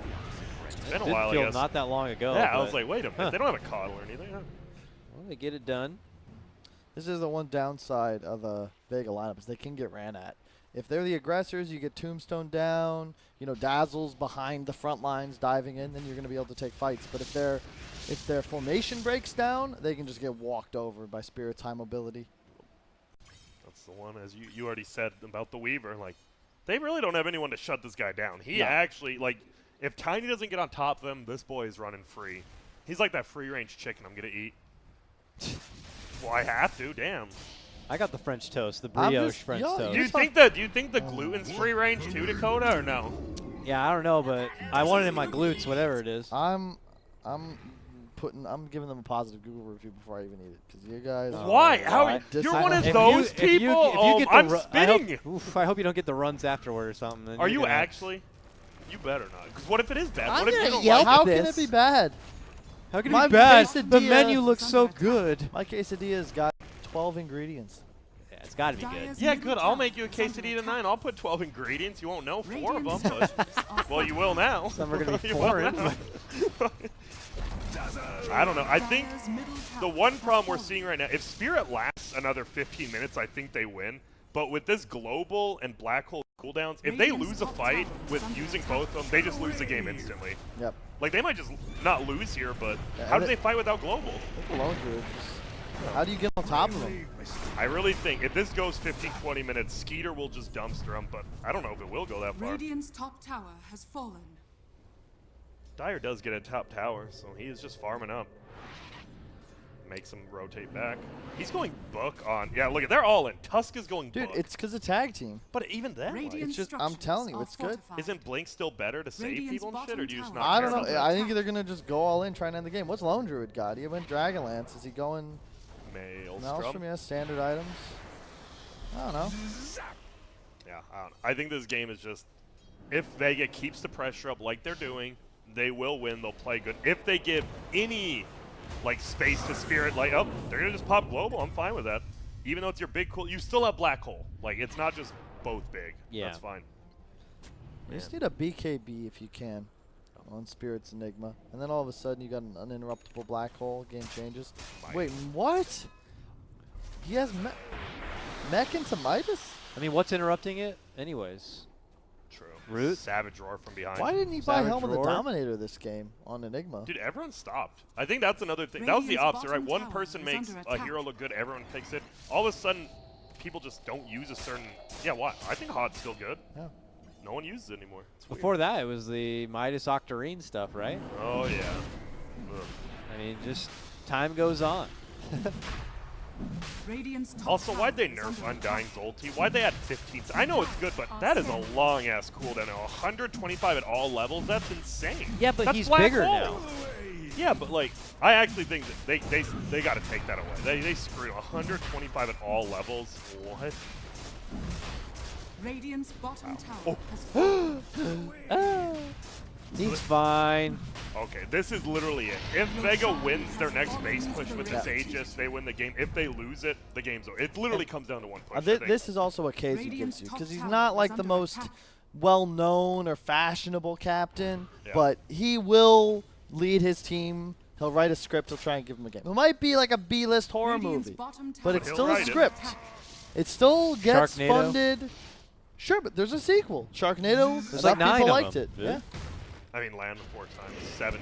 It's been a Did while, I feel guess. not that long ago. Yeah, I but- was like, wait a minute. They don't have a coddle or anything. Huh? Well, they get it done. This is the one downside of the Vega lineup is they can get ran at. If they're the aggressors, you get Tombstone down, you know, Dazzle's behind the front lines diving in, then you're going to be able to take fights. But if their formation breaks down, they can just get walked over by Spirit's high mobility. That's the one, as you already said about the Weaver. Like, they really don't have anyone to shut this guy down. He No. actually, like, if Tiny doesn't get on top of him, this boy is running free. He's like that free-range chicken I'm going to eat. Well, I have to, damn. I got the French toast, the I'm brioche just- French yo, toast. Do you think the gluten's free-range too, Dakota, or no? Yeah, I don't know, but I want it in my glutes, whatever it is. I'm giving them a positive Google review before I even eat it because you guys. Why? are How? not You're one of disciplined. those people? Oh, I'm spitting. I hope you don't get the runs afterward or something. then Are you're you gonna- actually? You better not. Because what if it is bad? I'm What if you gonna don't yell. like How it? can it be bad? How can it My be bad? The quesadilla- menu looks so good. My quesadilla's got 12 ingredients. Yeah, it's got to be good. Dire's Yeah, middle good. I'll tower make you a is under quesadilla attack. 9. I'll put 12 ingredients. You won't know 4 of them, Radiant's but structures are well, you will now. Some are gonna be You will foreign, now. I don't know. I think Dire's middle the tower one has problem we're fallen. seeing right now, if Spirit lasts another 15 minutes, I think they win. But with this global and black hole cooldowns, if they Radiant's lose a top fight tower is with under using attack. both of them, they just lose the game instantly. Yep. Like, they might just not lose here, but Yeah, how do and they fight without global? Look at Lone Druid. How do you get on top of them? I really think if this goes 15, 20 minutes, Skeeter will just dumpster him, but I don't know if it will go that far. Radiant's top tower has fallen. Dyer does get a top tower, so he is just farming up. Makes him rotate back. He's going book on. Yeah, look at they're all in. Tusk is going Dude, book. it's because of tag team. But even then, like, Radiant just- I'm structures telling you, are it's good. fortified. isn't Blink still better to save Radiant's people and shit, or bottom do you just tower not I care don't about know. that? I think they're going to just go all in, try and end the game. What's Lone Druid got? He went Dragonlance. Is he going Maelstrom. Maelstrom? Yeah, standard items. I don't know. Yeah, I don't know. I think this game is just, if Vega keeps the pressure up like they're doing, they will win. They'll play good. If they give any like space to Spirit, like, oh, they're gonna just pop global. I'm fine with that. Even though it's your big cool, you still have black hole. Like, it's not just both big. Yeah. That's fine. You just need a BKB if you can on Spirit's Enigma. And then all of a sudden you got an uninterruptible black hole. Game changes. Might. Wait, what? He has mech into Midas? I mean, what's interrupting it, anyways? True. Root? Savage Roar from behind. Why didn't he buy Savage Helm of the Roar? Dominator this game on Enigma? Dude, everyone stopped. I think that's another thing. That was the Radiant's opposite, right? bottom One tower person is makes under a attack. hero look good, everyone picks it. All of a sudden, people just don't use a certain. Yeah, what? I think Hot's still good. Yeah. No one uses it anymore. It's weird. Before that, it was the Midas Octarine stuff, right? Oh yeah. Ugh. I mean, just time goes on. Radiant's top Also, tower why'd they is nerf under Undying's attack. ulti? Why'd they add 15? I know it's good, but that is a long ass cooldown. 125 at all levels. That's insane. Yeah, but That's he's black bigger hole. now. Yeah, but like, I actually think that they got to take that away. They screwed 125 at all levels. What? Radiant's bottom Oh. tower has fallen. He's fine. Okay, this is literally it. If Vega wins their next base push with this Aegis, they win the game. If they lose it, the game's over. It literally comes down to one push. I think. This is also a case he Radiant's gives you top because he's tower not is like the under most attack. well-known or fashionable captain, Yeah. but he will lead his team. He'll write a script. He'll try and give him a game. It might be like a B-list horror Radiant's movie, bottom tower but it's He'll still a write it. script. It still gets Sharknado? funded. Sure, but there's a sequel. Sharknado. There's enough like 9 people of liked them, it. dude. Yeah. I mean, land 4 times, 17.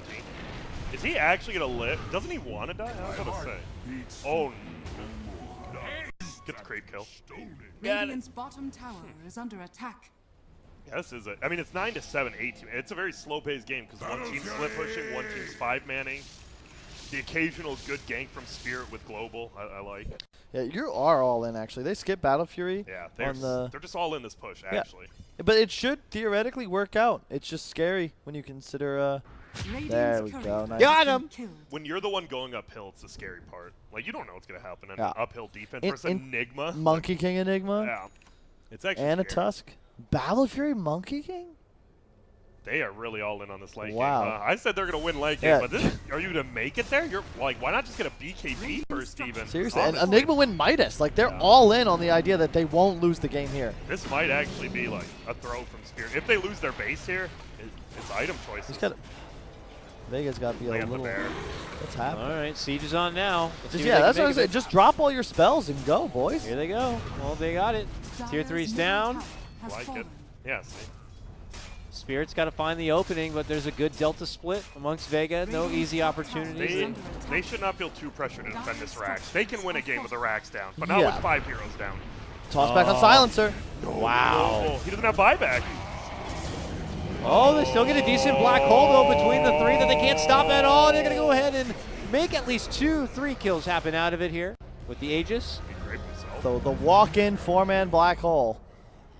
Is he actually gonna live? Doesn't he want to die? I was gonna say. Oh no. Get the creep kill. Radiant's bottom tower is under attack. Yeah, this is it. I mean, it's 9 to 7, 18. It's a very slow-paced game because one team's split pushing, one team's 5-manning. The occasional good gank from Spirit with global, I like. Yeah, you are all in actually. They skip Battle Fury. Yeah, on they're just all in this push, Yeah. actually. But it should theoretically work out. It's just scary when you consider. Radiant's There we courier go, has nice. Got been him. killed. When you're the one going uphill, it's the scary part. Like, you don't know what's going to happen in Yeah. an uphill defense In- versus in Enigma. Monkey King Enigma Yeah. It's actually and a scary. Tusk. Battle Fury Monkey King? They are really all in on this late Wow. game. I said they're going to win late Yeah. game, but this, are you going to make it there? You're like, why not just get a BKB first even? Seriously, and Honestly, Enigma win Midas. Like, they're Yeah. all in on the idea that they won't lose the game here. This might actually be like a throw from Spirit. If they lose their base here, it's item choices. He's got Vega's got to be a Lay up the little. bear. What's happening? All right, Siege is on now. Let's see Yeah, what that's they what I can make said. of it. Just drop all your spells and go, boys. Here they go. Well, they got it. Tier 3's down. Like it. Yeah, see. Spirit's got to find the opening, but there's a good Delta split amongst Vega. No easy opportunities. They should not feel too pressured to defend this Rax. They can win a game with the Rax down, but not Yeah. with 5 heroes down. Toss back on Silencer. Wow. Oh, he doesn't have buyback. Oh, they still get a decent black hole, though, between the 3 that they can't stop at all. They're going to go ahead and make at least 2-3 kills happen out of it here with the Aegis. He raped himself. So the walk-in 4-man black hole.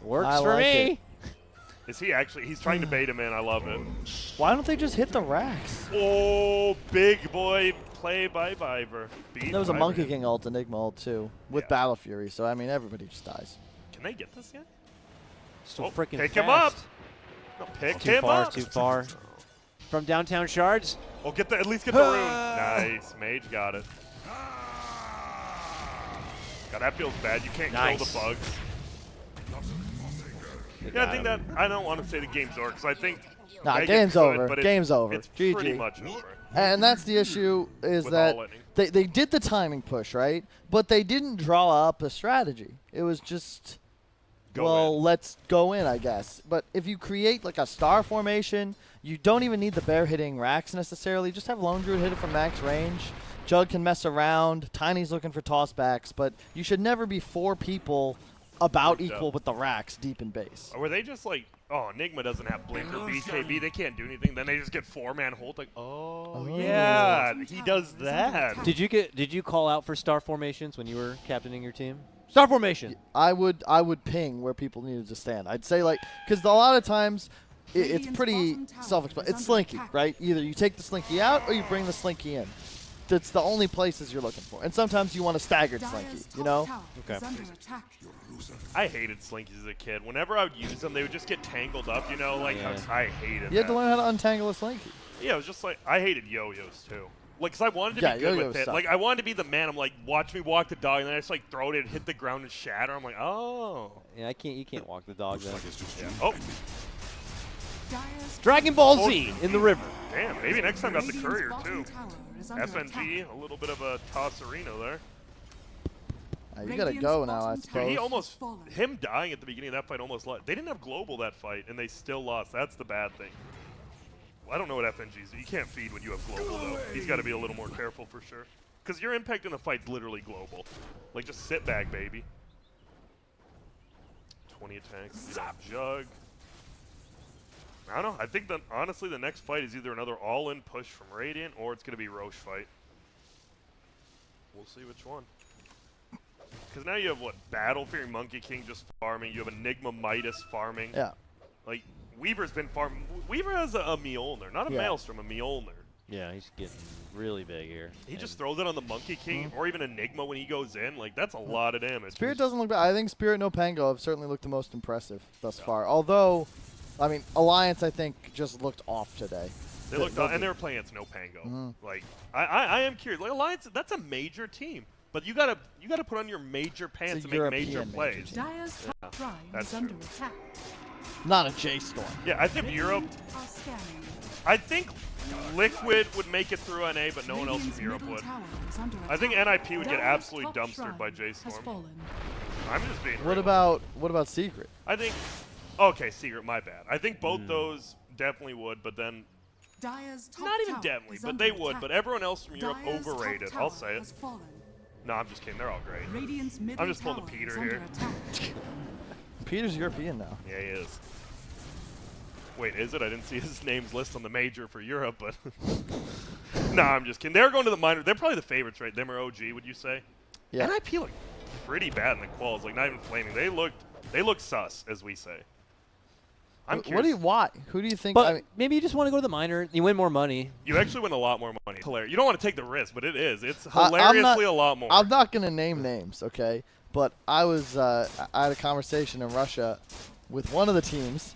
Works I for like me. it. Is he actually? He's trying to bait him in. I love it. Why don't they just hit the racks? Oh, big boy play by Viver. There was a Monkey King ult, Enigma ult too, with Yeah. Battle Fury. So I mean, everybody just dies. Can they get this yet? Still Oh, freaking pick fast. him up. No, pick Too him far, up. too far. From downtown Shards. Oh, get the at least get the rune. Nice, Mage got it. God, that feels bad. You can't kill the bugs. Yeah, I think that I don't want to say the game's over because I think Nah, Vegas game's could, over. but Game's over. It's GG. pretty much over. And that's the issue is With that all ending. they did the timing push, right? But they didn't draw up a strategy. It was just, Go in. let's go in, I guess. But if you create like a star formation, you don't even need the bear hitting racks necessarily. Just have Lone Druid hit it from max range. Jug can mess around. Tiny's looking for tossbacks. But you should never be 4 people about Grouped equal up. with the racks deep in base. Or were they just like, oh, Enigma doesn't have Blink or BKB, they can't do anything. Then they just get 4-man hold. Like, oh, yeah, he does that. Did you call out for star formations when you were captaining your team? Star formation. I would ping where people needed to stand. I'd say like because a lot of times it's pretty self-explanatory. It's Slinky, right? Either you take the Slinky out or you bring the Slinky in. That's the only places you're looking for. And sometimes you want a staggered Slinky, you know? Okay. I hated Slinkies as a kid. Whenever I would use them, they would just get tangled up, you know? Like, Yeah. I hated You had that. to learn how to untangle a Slinky. Yeah, it was just like, I hated yo-yos, too. Like, because I wanted to Yeah, be good yo-yos with it. suck. Like, I wanted to be the man. I'm like, watch me walk the dog, and then I just, like, throw it and hit the ground and shatter. I'm like, oh. Yeah, you can't walk the dog then. Yeah. Oh, Dragon Ball Z in the river. damn. Maybe next time got the courier, too. FNG, a little bit of a tosserino there. You gotta go now, I Dude, suppose. he almost, him dying at the beginning of that fight almost lost. They didn't have global that fight, and they still lost. That's the bad thing. Well, I don't know what FNG's do. You can't feed when you have global, though. He's got to be a little more careful for sure. Because your impact in the fight's literally global. Like, just sit back, baby. 20 attacks. You have Jug. I don't know. I think that, honestly, the next fight is either another all-in push from Radiant, or it's going to be Roche fight. We'll see which one. Because now you have, what, Battle Fury Monkey King just farming. You have Enigma Midas farming. Yeah. Like, Weaver's been farming. Weaver has a Mjolnir, not a Yeah. Maelstrom, a Mjolnir. Yeah, he's getting really big here. He just throws it on the Monkey King, or even Enigma when he goes in. Like, that's a lot of damage. Spirit doesn't look bad. I think Spirit no Pango have certainly looked the most impressive thus far. Although, I mean, Alliance I think just looked off today. They looked, and they were playing against no Pango. Like, I am curious. Like, Alliance, that's a major team. But you gotta put on your major pants It's a and make major European plays. major Dire's top shrine that's is under true. attack. Not a J Storm. Yeah, I think Europe. Are scanning. I think Liquid would make it through NA, but no one else Radiant's from Europe middle would. tower is under I think attack. NIP would get Dire's absolutely top dumpstered by shrine has J-Storm. fallen. I'm just being What real. about Secret? I think. Okay, Secret, my bad. I think both those definitely would, but then Dire's top not even tower definitely, is but under they would. attack. But everyone else from Europe Dire's top overrated. tower I'll say it. has fallen. No, I'm just kidding. They're all great. Radiant's middle just pulling a tower Peter is under here. attack. Peter's European now. Yeah, he is. Wait, is it? I didn't see his name's list on the major for Europe, but no, I'm just kidding. They're going to the minor. They're probably the favorites, right? Them or OG, would you say? Yeah. NIP looked pretty bad in the quals, like not even flaming. They looked sus, as we say. I'm curious. Why? Who do you think? But I mean, maybe you just want to go to the minor. You win more money. You actually win a lot more money. Hilarious. You don't want to take the risk, but it is. It's I'm not- hilariously a lot more. I'm not gonna name names, okay? But I had a conversation in Russia with one of the teams.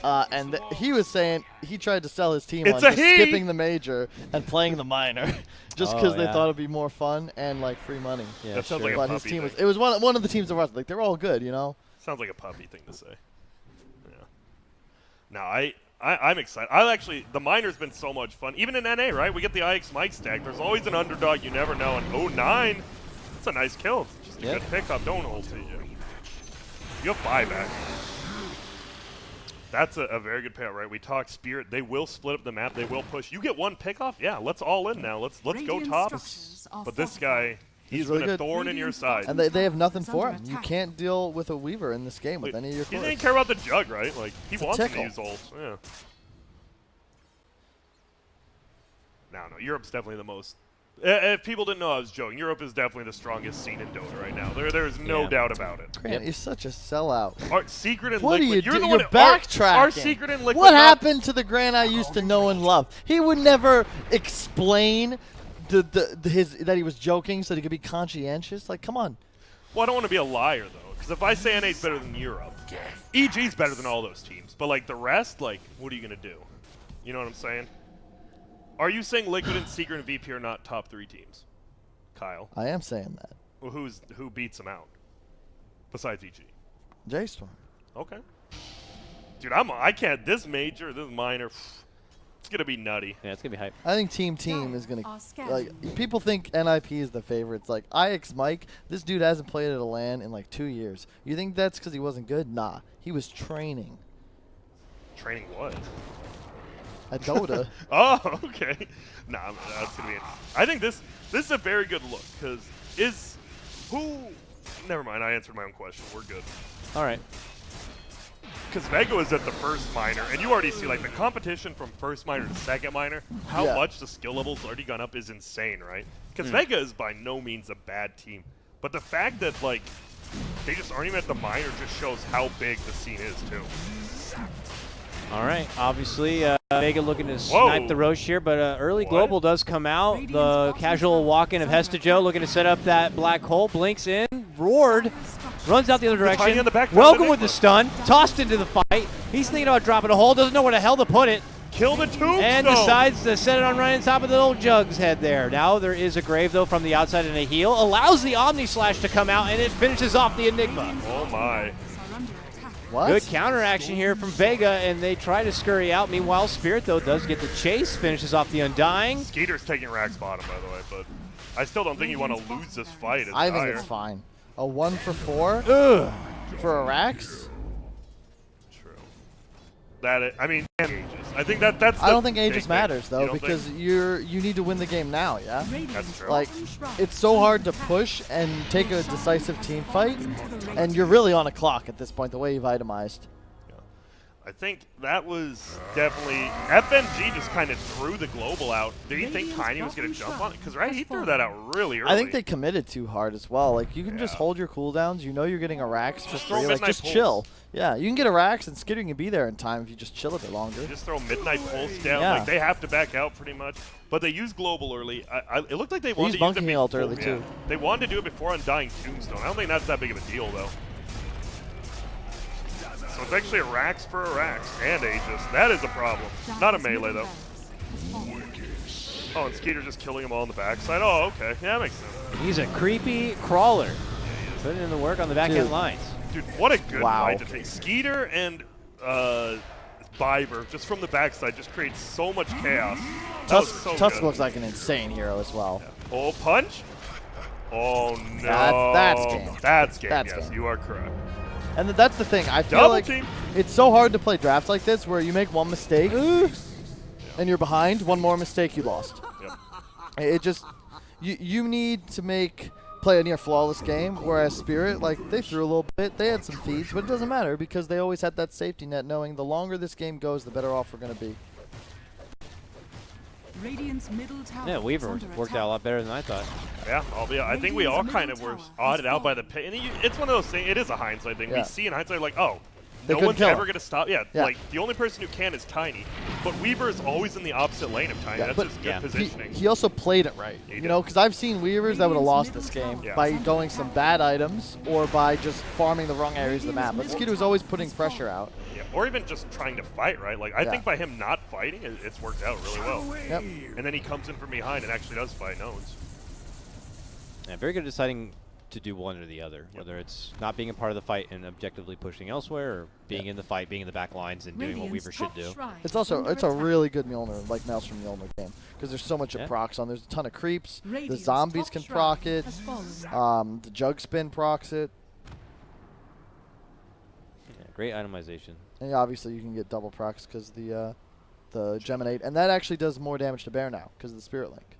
And he was saying he tried to sell his team It's on a just he! skipping the major and playing the minor, just because Oh, they yeah. thought it'd be more fun and like free money. Yeah, That sounds sure. like a But his puppy team thing. was one of the teams in Russia. Like they're all good, you know. Sounds like a puppy thing to say. Yeah. No, I'm excited. The miner's been so much fun. Even in NA, right? We get the IX Mike stack. There's always an underdog you never know. And 09, that's a nice kill. It's just a good pickup. Don't ult it. You have 5 actually. That's a very good payout, right? We talked Spirit. They will split up the map. They will push. You get 1 pickoff? Yeah, let's all in now. Let's go top. But this guy, he's really been a good. thorn in your side. And they have nothing for him. You can't deal with a Weaver in this game with any of your He cores. didn't care about the jug, right? Like, he It's a wants to tickle. use ult. Yeah. No, Europe's definitely the most. If people didn't know I was joking, Europe is definitely the strongest scene in Dota right now. There's no doubt about it. Grant, you're such a sellout. Our Secret and What Liquid. are you You're doing? the You're one. backtracking. Our Secret and Liquid. What happened to the Grant I used to know and love? He would never explain that he was joking so that he could be conscientious. Like, come on. Well, I don't want to be a liar though, because if I say NA's better than Europe, EG's better than all those teams. But like the rest, like, what are you gonna do? You know what I'm saying? Are you saying Liquid and Secret and VP are not top 3 teams? Kyle. I am saying that. Well, who beats them out? Besides EG. J-Storm. Okay. Dude, I can't. This major, this minor, it's gonna be nutty. Yeah, it's gonna be hype. I think Team is gonna like. People think NIP is the favorite. It's like IX Mike. This dude hasn't played at a LAN in like 2 years. You think that's because he wasn't good? Nah, he was training. Training what? At Dota. Oh, okay. Nah, that's gonna be it. I think this is a very good look because Never mind. I answered my own question. We're good. All right. Because Vega was at the first minor, and you already see like the competition from first minor to second minor. How much the skill level's already gone up is insane, right? Because Vega is by no means a bad team, but the fact that like they just aren't even at the minor just shows how big the scene is too. All right, obviously Vega looking to snipe the Roche here, but early global does come out. The casual walk-in of Hestajo looking to set up that black hole, blinks in, roared, runs out the other direction. Welcome with the stun, tossed into the fight. He's thinking about dropping a hole, doesn't know where the hell to put it. Kill the tombstone. And decides to set it on right on top of the little Jug's head there. Now there is a grave though from the outside and a heal. Allows the Omni Slash to come out and it finishes off the Enigma. Oh my. What? Good counter action here from Vega, and they try to scurry out. Meanwhile, Spirit, though, does get the chase, finishes off the Undying. Skeeter's taking Rax bottom, by the way, but I still don't think you want to lose this fight. I think it's fine. A 1 for 4 Ugh. for a Rax? True. I mean, Aegis. I think that's. I don't think Aegis matters though, think? because you need to win the game now. Yeah. That's true. Like, it's so hard to push and take a decisive team fight, and you're really on a clock at this point. The way you've itemized. I think that was definitely FNG just kind of threw the global out. Did he think Tiny was going to jump on it? Because right, he threw that out really early. I think they committed too hard as well. Like, you can just hold your cooldowns. You know you're getting a Rax for free. Like, just chill. Yeah, you can get a Rax, and Skitter can be there in time if you just chill a bit longer. Just throw Midnight Pulse down. Like, they have to back out pretty much. But they used global early. It looked like they wanted to use it before. Ult early too. They wanted to do it before Undying Tombstone. I don't think that's that big of a deal though. So it's actually a Rax for a Rax and Aegis. That is a problem. Not a melee though. Oh, and Skeeter just killing them all on the backside. Oh, okay. Yeah, that makes sense. He's a creepy crawler. Putting in the work on the back end lines. Dude, what a good fight to take. Skeeter and Biber, just from the backside, just creates so much chaos. Tusk looks like an insane hero as well. Yeah. Oh, punch? Oh, no. That's game. That's game, yes. You are correct. And that's the thing. I feel like it's so hard to play drafts like this where you make one mistake and you're behind. One more mistake, you lost. Yep. It just you need to play a near flawless game, whereas Spirit, like, they threw a little bit. They had some feeds, but it doesn't matter because they always had that safety net knowing the longer this game goes, the better off we're going to be. Yeah, Weaver worked out a lot better than I thought. Yeah, I think we all kind of were odded out by the pit. And it's one of those things, it is a hindsight thing. We see in hindsight, like, oh, no one's ever going to stop. Yeah, like, the only person who can is Tiny. But Weaver is always in the opposite lane of Tiny. That's just good positioning. He also played it right. You know, because I've seen Weavers that would have lost this game by going some bad items or by just farming the wrong areas of the map. But Skidoo was always putting pressure out. Yeah, or even just trying to fight, right? Like, I think by him not fighting, it's worked out really well. Yep. And then he comes in from behind and actually does fight. No, Yeah, very good at deciding to do one or the other, whether it's not being a part of the fight and objectively pushing elsewhere, or being in the fight, being in the back lines, and doing what Weaver should do. It's also a really good Mjolnir, like Maelstrom Mjolnir game, because there's so much it procs on. There's a ton of creeps. The zombies can proc it. The jug spin procs it. Yeah, great itemization. And obviously you can get double procs because the Geminate, and that actually does more damage to Bear now because of the Spirit Link.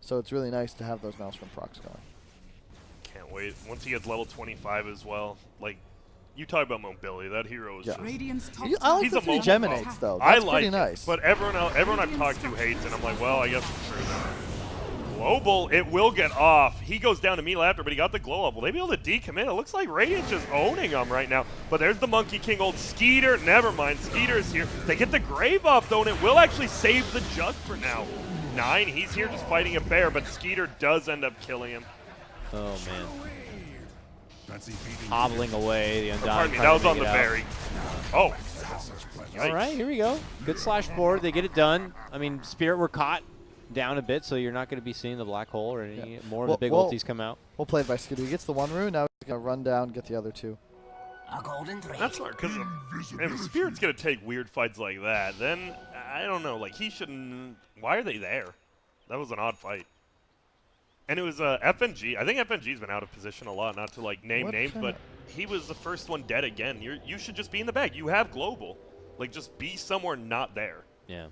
So it's really nice to have those Maelstrom procs going. Can't wait. Once he gets level 25 as well, like, you talk about mobility, that hero is just... I like he's the a 3 mobile Geminates, though. I That's like pretty it, nice. but everyone I've talked to hates it. I'm like, well, I guess it's true then. Global, it will get off. He goes down immediately after, but he got the glow up. Will they be able to decommit? It looks like Radiant's just owning him right now. But there's the Monkey King, old Skeeter. Never mind, Skeeter is here. They get the Grave off, though, and it will actually save the Jug for now. 9, he's here just fighting a bear, but Skeeter does end up killing him. Oh, man. Hobbling away, the Undying. Pardon me, that was on the berry. Oh. All right, here we go. Good slash forward. They get it done. I mean, Spirit were caught down a bit, so you're not going to be seeing the black hole or any more of the big ultis come out. We'll play it by Skidoo. He gets the 1 rune. Now he's going to run down, get the other 2. That's smart, because if Spirit's going to take weird fights like that, then I don't know. Like, he shouldn't. Why are they there? That was an odd fight. And it was FNG. I think FNG's been out of position a lot, not to like name names, but he was the first one dead again. You should just be in the bag. You have global. Like, just be somewhere not there. Yeah.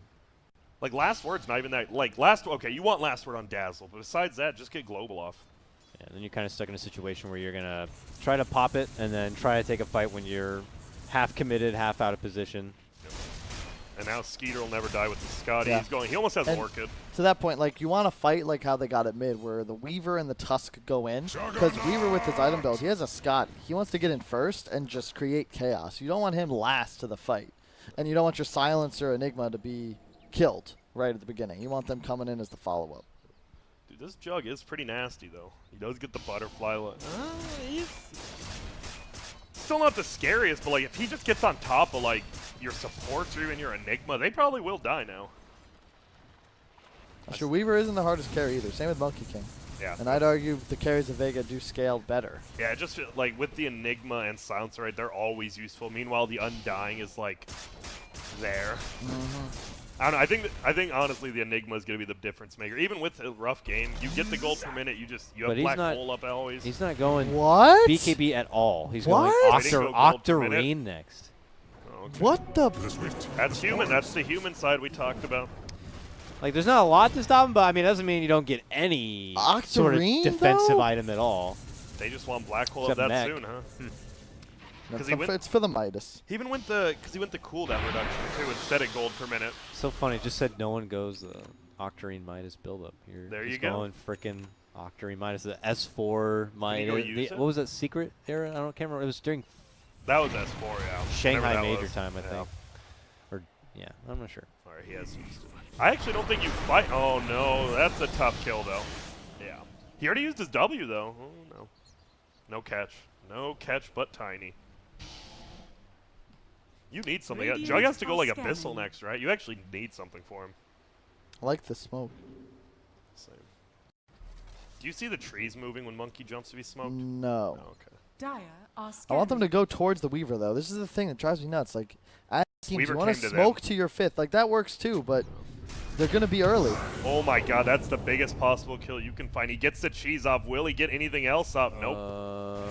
Like, last word's not even that. Like, okay, you want last word on Dazzle, but besides that, just get global off. Yeah, then you're kind of stuck in a situation where you're going to try to pop it and then try to take a fight when you're half committed, half out of position. And now Skeeter will never die with the Scotty. Yeah. He almost has Orchid. To that point, like, you want to fight like how they got it mid, where the Weaver and the Tusk go in. Because Weaver with his item build, he has a Scotty. He wants to get in first and just create chaos. You don't want him last to the fight. And you don't want your Silencer Enigma to be killed right at the beginning. You want them coming in as the follow-up. Dude, this Jug is pretty nasty, though. He does get the butterfly. He's still not the scariest, but like if he just gets on top of like your supports or even your Enigma, they probably will die now. Sure, Weaver isn't the hardest carry either. Same with Monkey King. Yeah. And I'd argue the carries of Vega do scale better. Yeah, just like with the Enigma and Silencer, right, they're always useful. Meanwhile, the Undying is like there. I don't know. I think honestly the Enigma is going to be the difference maker. Even with a rough game, you get the gold per minute. You have Black Hole up always. He's not going BKB at all. He's going Octarine next. Oh, okay. What the? That's human. That's the human side we talked about. Like, there's not a lot to stop him, but I mean, it doesn't mean you don't get any sort of defensive item at all. They just want Black Hole up that soon, huh? It's for the Midas. He even went the cooldown reduction too instead of gold per minute. So funny. Just said no one goes the Octarine Midas buildup here. There you go. Going frickin' Octarine Midas, the S4 Midas. What was that secret era? Can't remember. It was during. That was S4, yeah. Shanghai Major time, I think. Or yeah, I'm not sure. All right, he has used it. I actually don't think you fight. Oh no, that's a tough kill though. Yeah. He already used his W though. Oh no. No catch. No catch, but tiny. You need something. Jug has to go like Abyssal next, right? You actually need something for him. I like the smoke. Same. Do you see the trees moving when Monkey jumps to be smoked? No. Oh, okay. I want them to go towards the Weaver, though. This is the thing that drives me nuts. Like, as teams, you want to smoke to your 5th. Like, that works too, but they're going to be early. Oh my god, that's the biggest possible kill you can find. He gets the cheese off. Will he get anything else up? Nope.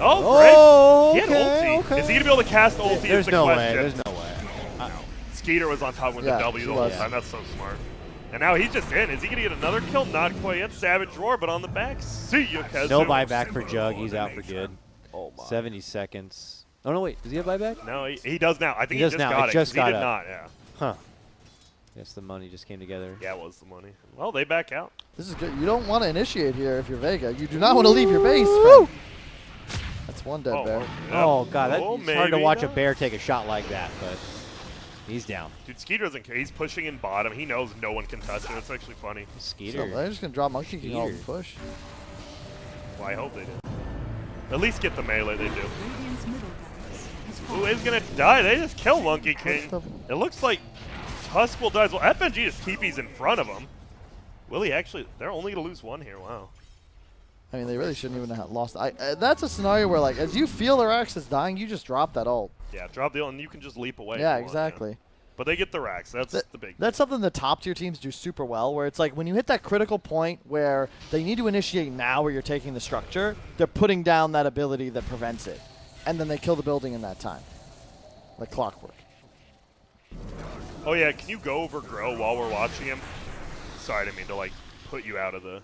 Oh, great. He had ulti. Okay. Is he going to be able to cast ulti? There's no way. There's no way. Skeeter was on top with the W the whole time. That's so smart. And now he's just in. Is he going to get another kill? Not quite yet. Savage Roar, but on the back. See you, Kazu. No buyback for Jug. He's out for good. Oh my. 70 seconds. Oh, no, wait. Does he have buyback? No, he does now. I think he just got it. He did not, yeah. Huh. Guess the money just came together. Yeah, it was the money. Well, they back out. This is good. You don't want to initiate here if you're Vega. You do not want to leave your base, friend. That's one dead bear. Yeah. Oh, God. It's hard to watch a bear take a shot like that, but he's down. Dude, Skeeter doesn't care. He's pushing in bottom. He knows no one can touch it. It's actually funny. Skeeter. So they're just going to drop Monkey King all and push. Well, I hope they do. At least get the melee, they do. Who is going to die? They just kill Monkey King. It looks like Tusk will die as well. FNG just TP's in front of him. Will he actually? They're only going to lose one here. Wow. I mean, they really shouldn't even have lost. That's a scenario where, like, as you feel their access dying, you just drop that ult. Yeah, drop the ult, and you can just leap away. Yeah, if you want, exactly. But they get the racks. That's the big That's something the top tier teams do super well, where it's like when you hit that critical point where they need to initiate now where you're taking the structure, they're putting down that ability that prevents it. And then they kill the building in that time. Like clockwork. Oh, yeah, can you go over Grow while we're watching him? Sorry, I didn't mean to, like, put you out of the...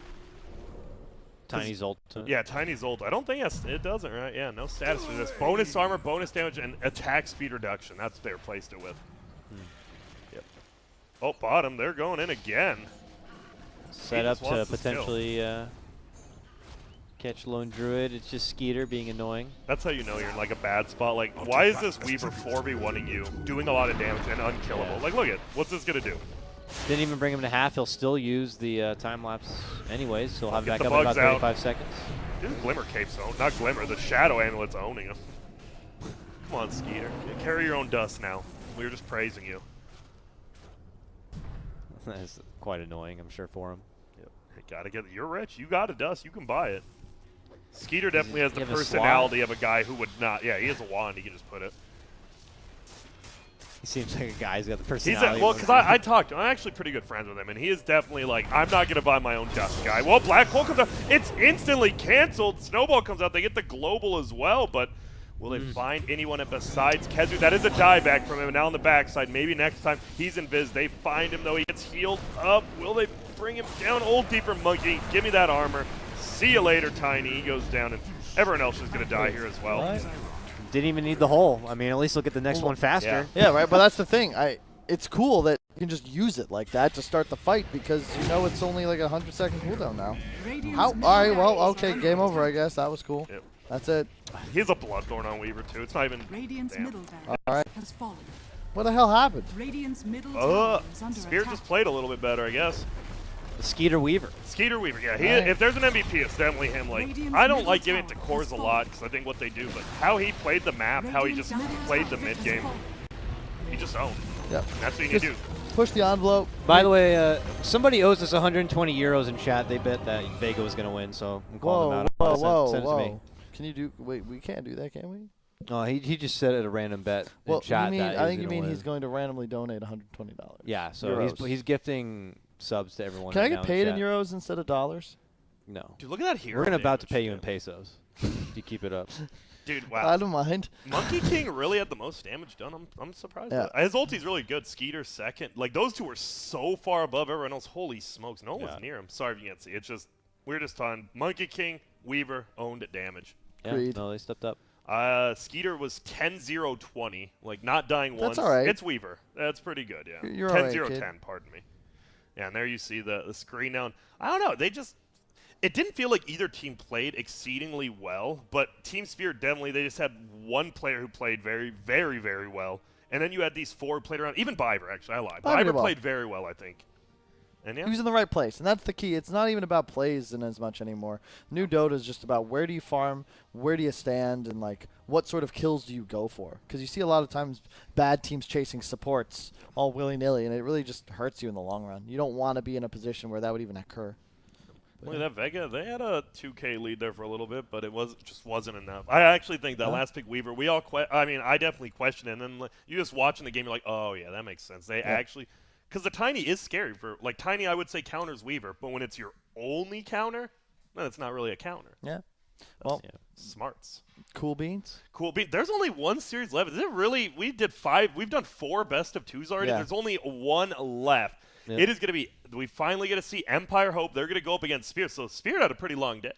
Tiny's ult. Yeah, Tiny's ult. I don't think it doesn't, right? Yeah, no status for this. Bonus armor, bonus damage, and attack speed reduction. That's what they replaced it with. Yep. Oh, bottom. They're going in again. Set up to potentially catch Lone Druid. It's just Skeeter being annoying. That's how you know you're in, like, a bad spot. Like, why is this Weaver 4v1ing you, doing a lot of damage, and unkillable? Yeah. Like, look at what's this going to do? Didn't even bring him to half. He'll still use the time lapse anyways. So he'll have Get back the up in about bugs out. 35 seconds. This Glimmer Cape's own. Not Glimmer, the Shadow Amulet's owning him. Come on, Skeeter. Carry your own dust now. We were just praising you. That's quite annoying, I'm sure, for him. Yep. You gotta get it. You're rich. You got a dust. You can buy it. Skeeter definitely has the have a personality of a guy who would not. Yeah, he has a wand. He can just put it. He seems like a guy who's got the He's personality. well, because I talked to him. I'm actually pretty good friends with him, and he is definitely like, I'm not gonna buy my own dust guy. Well, Black Hole comes out. It's instantly canceled. Snowball comes out. They get the global as well, but will they find anyone besides Kezu? That is a dieback from him. Now on the backside, maybe next time he's in Viz. They find him though. He gets healed up. Will they bring him down? Old deeper monkey. Give me that armor. See you later, Tiny. He goes down, and everyone else is gonna die here as well. Right. Didn't even need the hole. I mean, at least he'll get the next one faster. Yeah, right. But that's the thing. It's cool that you can just use it like that to start the fight because you know it's only like a 100-second cooldown now. All right. Well, okay. Game over. I guess that was cool. Yep. That's it. He has a Bloodthorn on Weaver too. It's not even. Radiant's Damn. middle barracks All right. has fallen. What the hell happened? Radiant's middle tower is under Spirit attack. just played a little bit better, I guess. The Skeeter Weaver. Skeeter Weaver, yeah. Right. If there's an MVP, it's definitely him. Like, Radiant's I don't middle like giving it to tower cores has a lot because I think what they do, but how he played the map, how he Radiant's just middle played the tower mid has game, fallen. he just owned. Yep. That's what you need Just to do. push the envelope. By the way, somebody owes us 120 euros in chat. They bet that Vega was going to win, so I'm calling them Whoa, out. whoa, Send it to me. whoa. Can you do? Wait, we can't do that, can we? Oh, he just said it a random bet Well, in chat. you mean, that I he think was you gonna mean win. he's going to randomly donate $120. Yeah, so Euros. he's gifting subs to everyone. Can I right get now paid in chat. euros instead of dollars? No. Dude, look at that hero. We're about to damage. pay you in pesos if you keep it up. Dude, I wow. don't mind. Monkey King really had the most damage done. I'm surprised. Yeah. His ulti's really good. Skeeter second. Like, those two were so far above everyone else. Holy smokes. No one was near him. Sorry if you can't see. It's just, we're just on Monkey King, Weaver, owned at damage. Yeah, Agreed. no, they stepped up. Skeeter was 10-0-20, like not dying once. That's all right. It's Weaver. That's pretty good, yeah. You're all right, 10-0-10, kid. pardon me. Yeah, and there you see the screen down. I don't know. It didn't feel like either team played exceedingly well, but Team Spirit definitely, they just had one player who played very, very, very well. And then you had these four who played around. Even Biver, actually, I lied. Biver did Biver well. played very well, I think. And yeah. He was in the right place, and that's the key. It's not even about plays in as much anymore. New Dota is just about where do you farm, where do you stand, and like what sort of kills do you go for? Because you see a lot of times bad teams chasing supports all willy-nilly, and it really just hurts you in the long run. You don't want to be in a position where that would even occur. Look at that Vega. They had a 2K lead there for a little bit, but it just wasn't enough. I actually think that last pick Weaver, I definitely questioned it. And then you just watching the game, you're like, oh yeah, that makes sense. They actually, because the Tiny is scary for like Tiny. I would say counters Weaver, but when it's your only counter, then it's not really a counter. Yeah. Well, Smarts. cool beans. Cool. There's only one series left. Is it really? We did 5. We've done 4 best of 2s already. Yeah. There's only 1 left. Yep. It is going to be. We finally get to see Empire Hope. They're going to go up against Spirit. So Spirit had a pretty long day.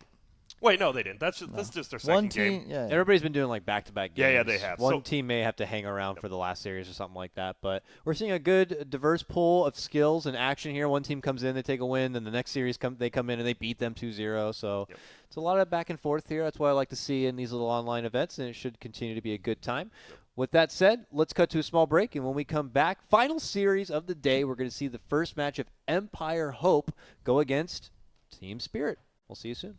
Wait, no, they didn't. That's just their second One game. team, yeah. Everybody's been doing like back-to-back games. Yeah, they have. One So- team may have to hang around for the last series or something like that, but we're seeing a good, diverse pool of skills and action here. One team comes in, they take a win, then the next series they come in and they beat them 2-0. So it's a lot of back and forth here. That's what I like to see in these little online events, and it should continue to be a good time. With that said, let's cut to a small break, and when we come back, final series of the day, we're going to see the first match of Empire Hope go against Team Spirit. We'll see you soon.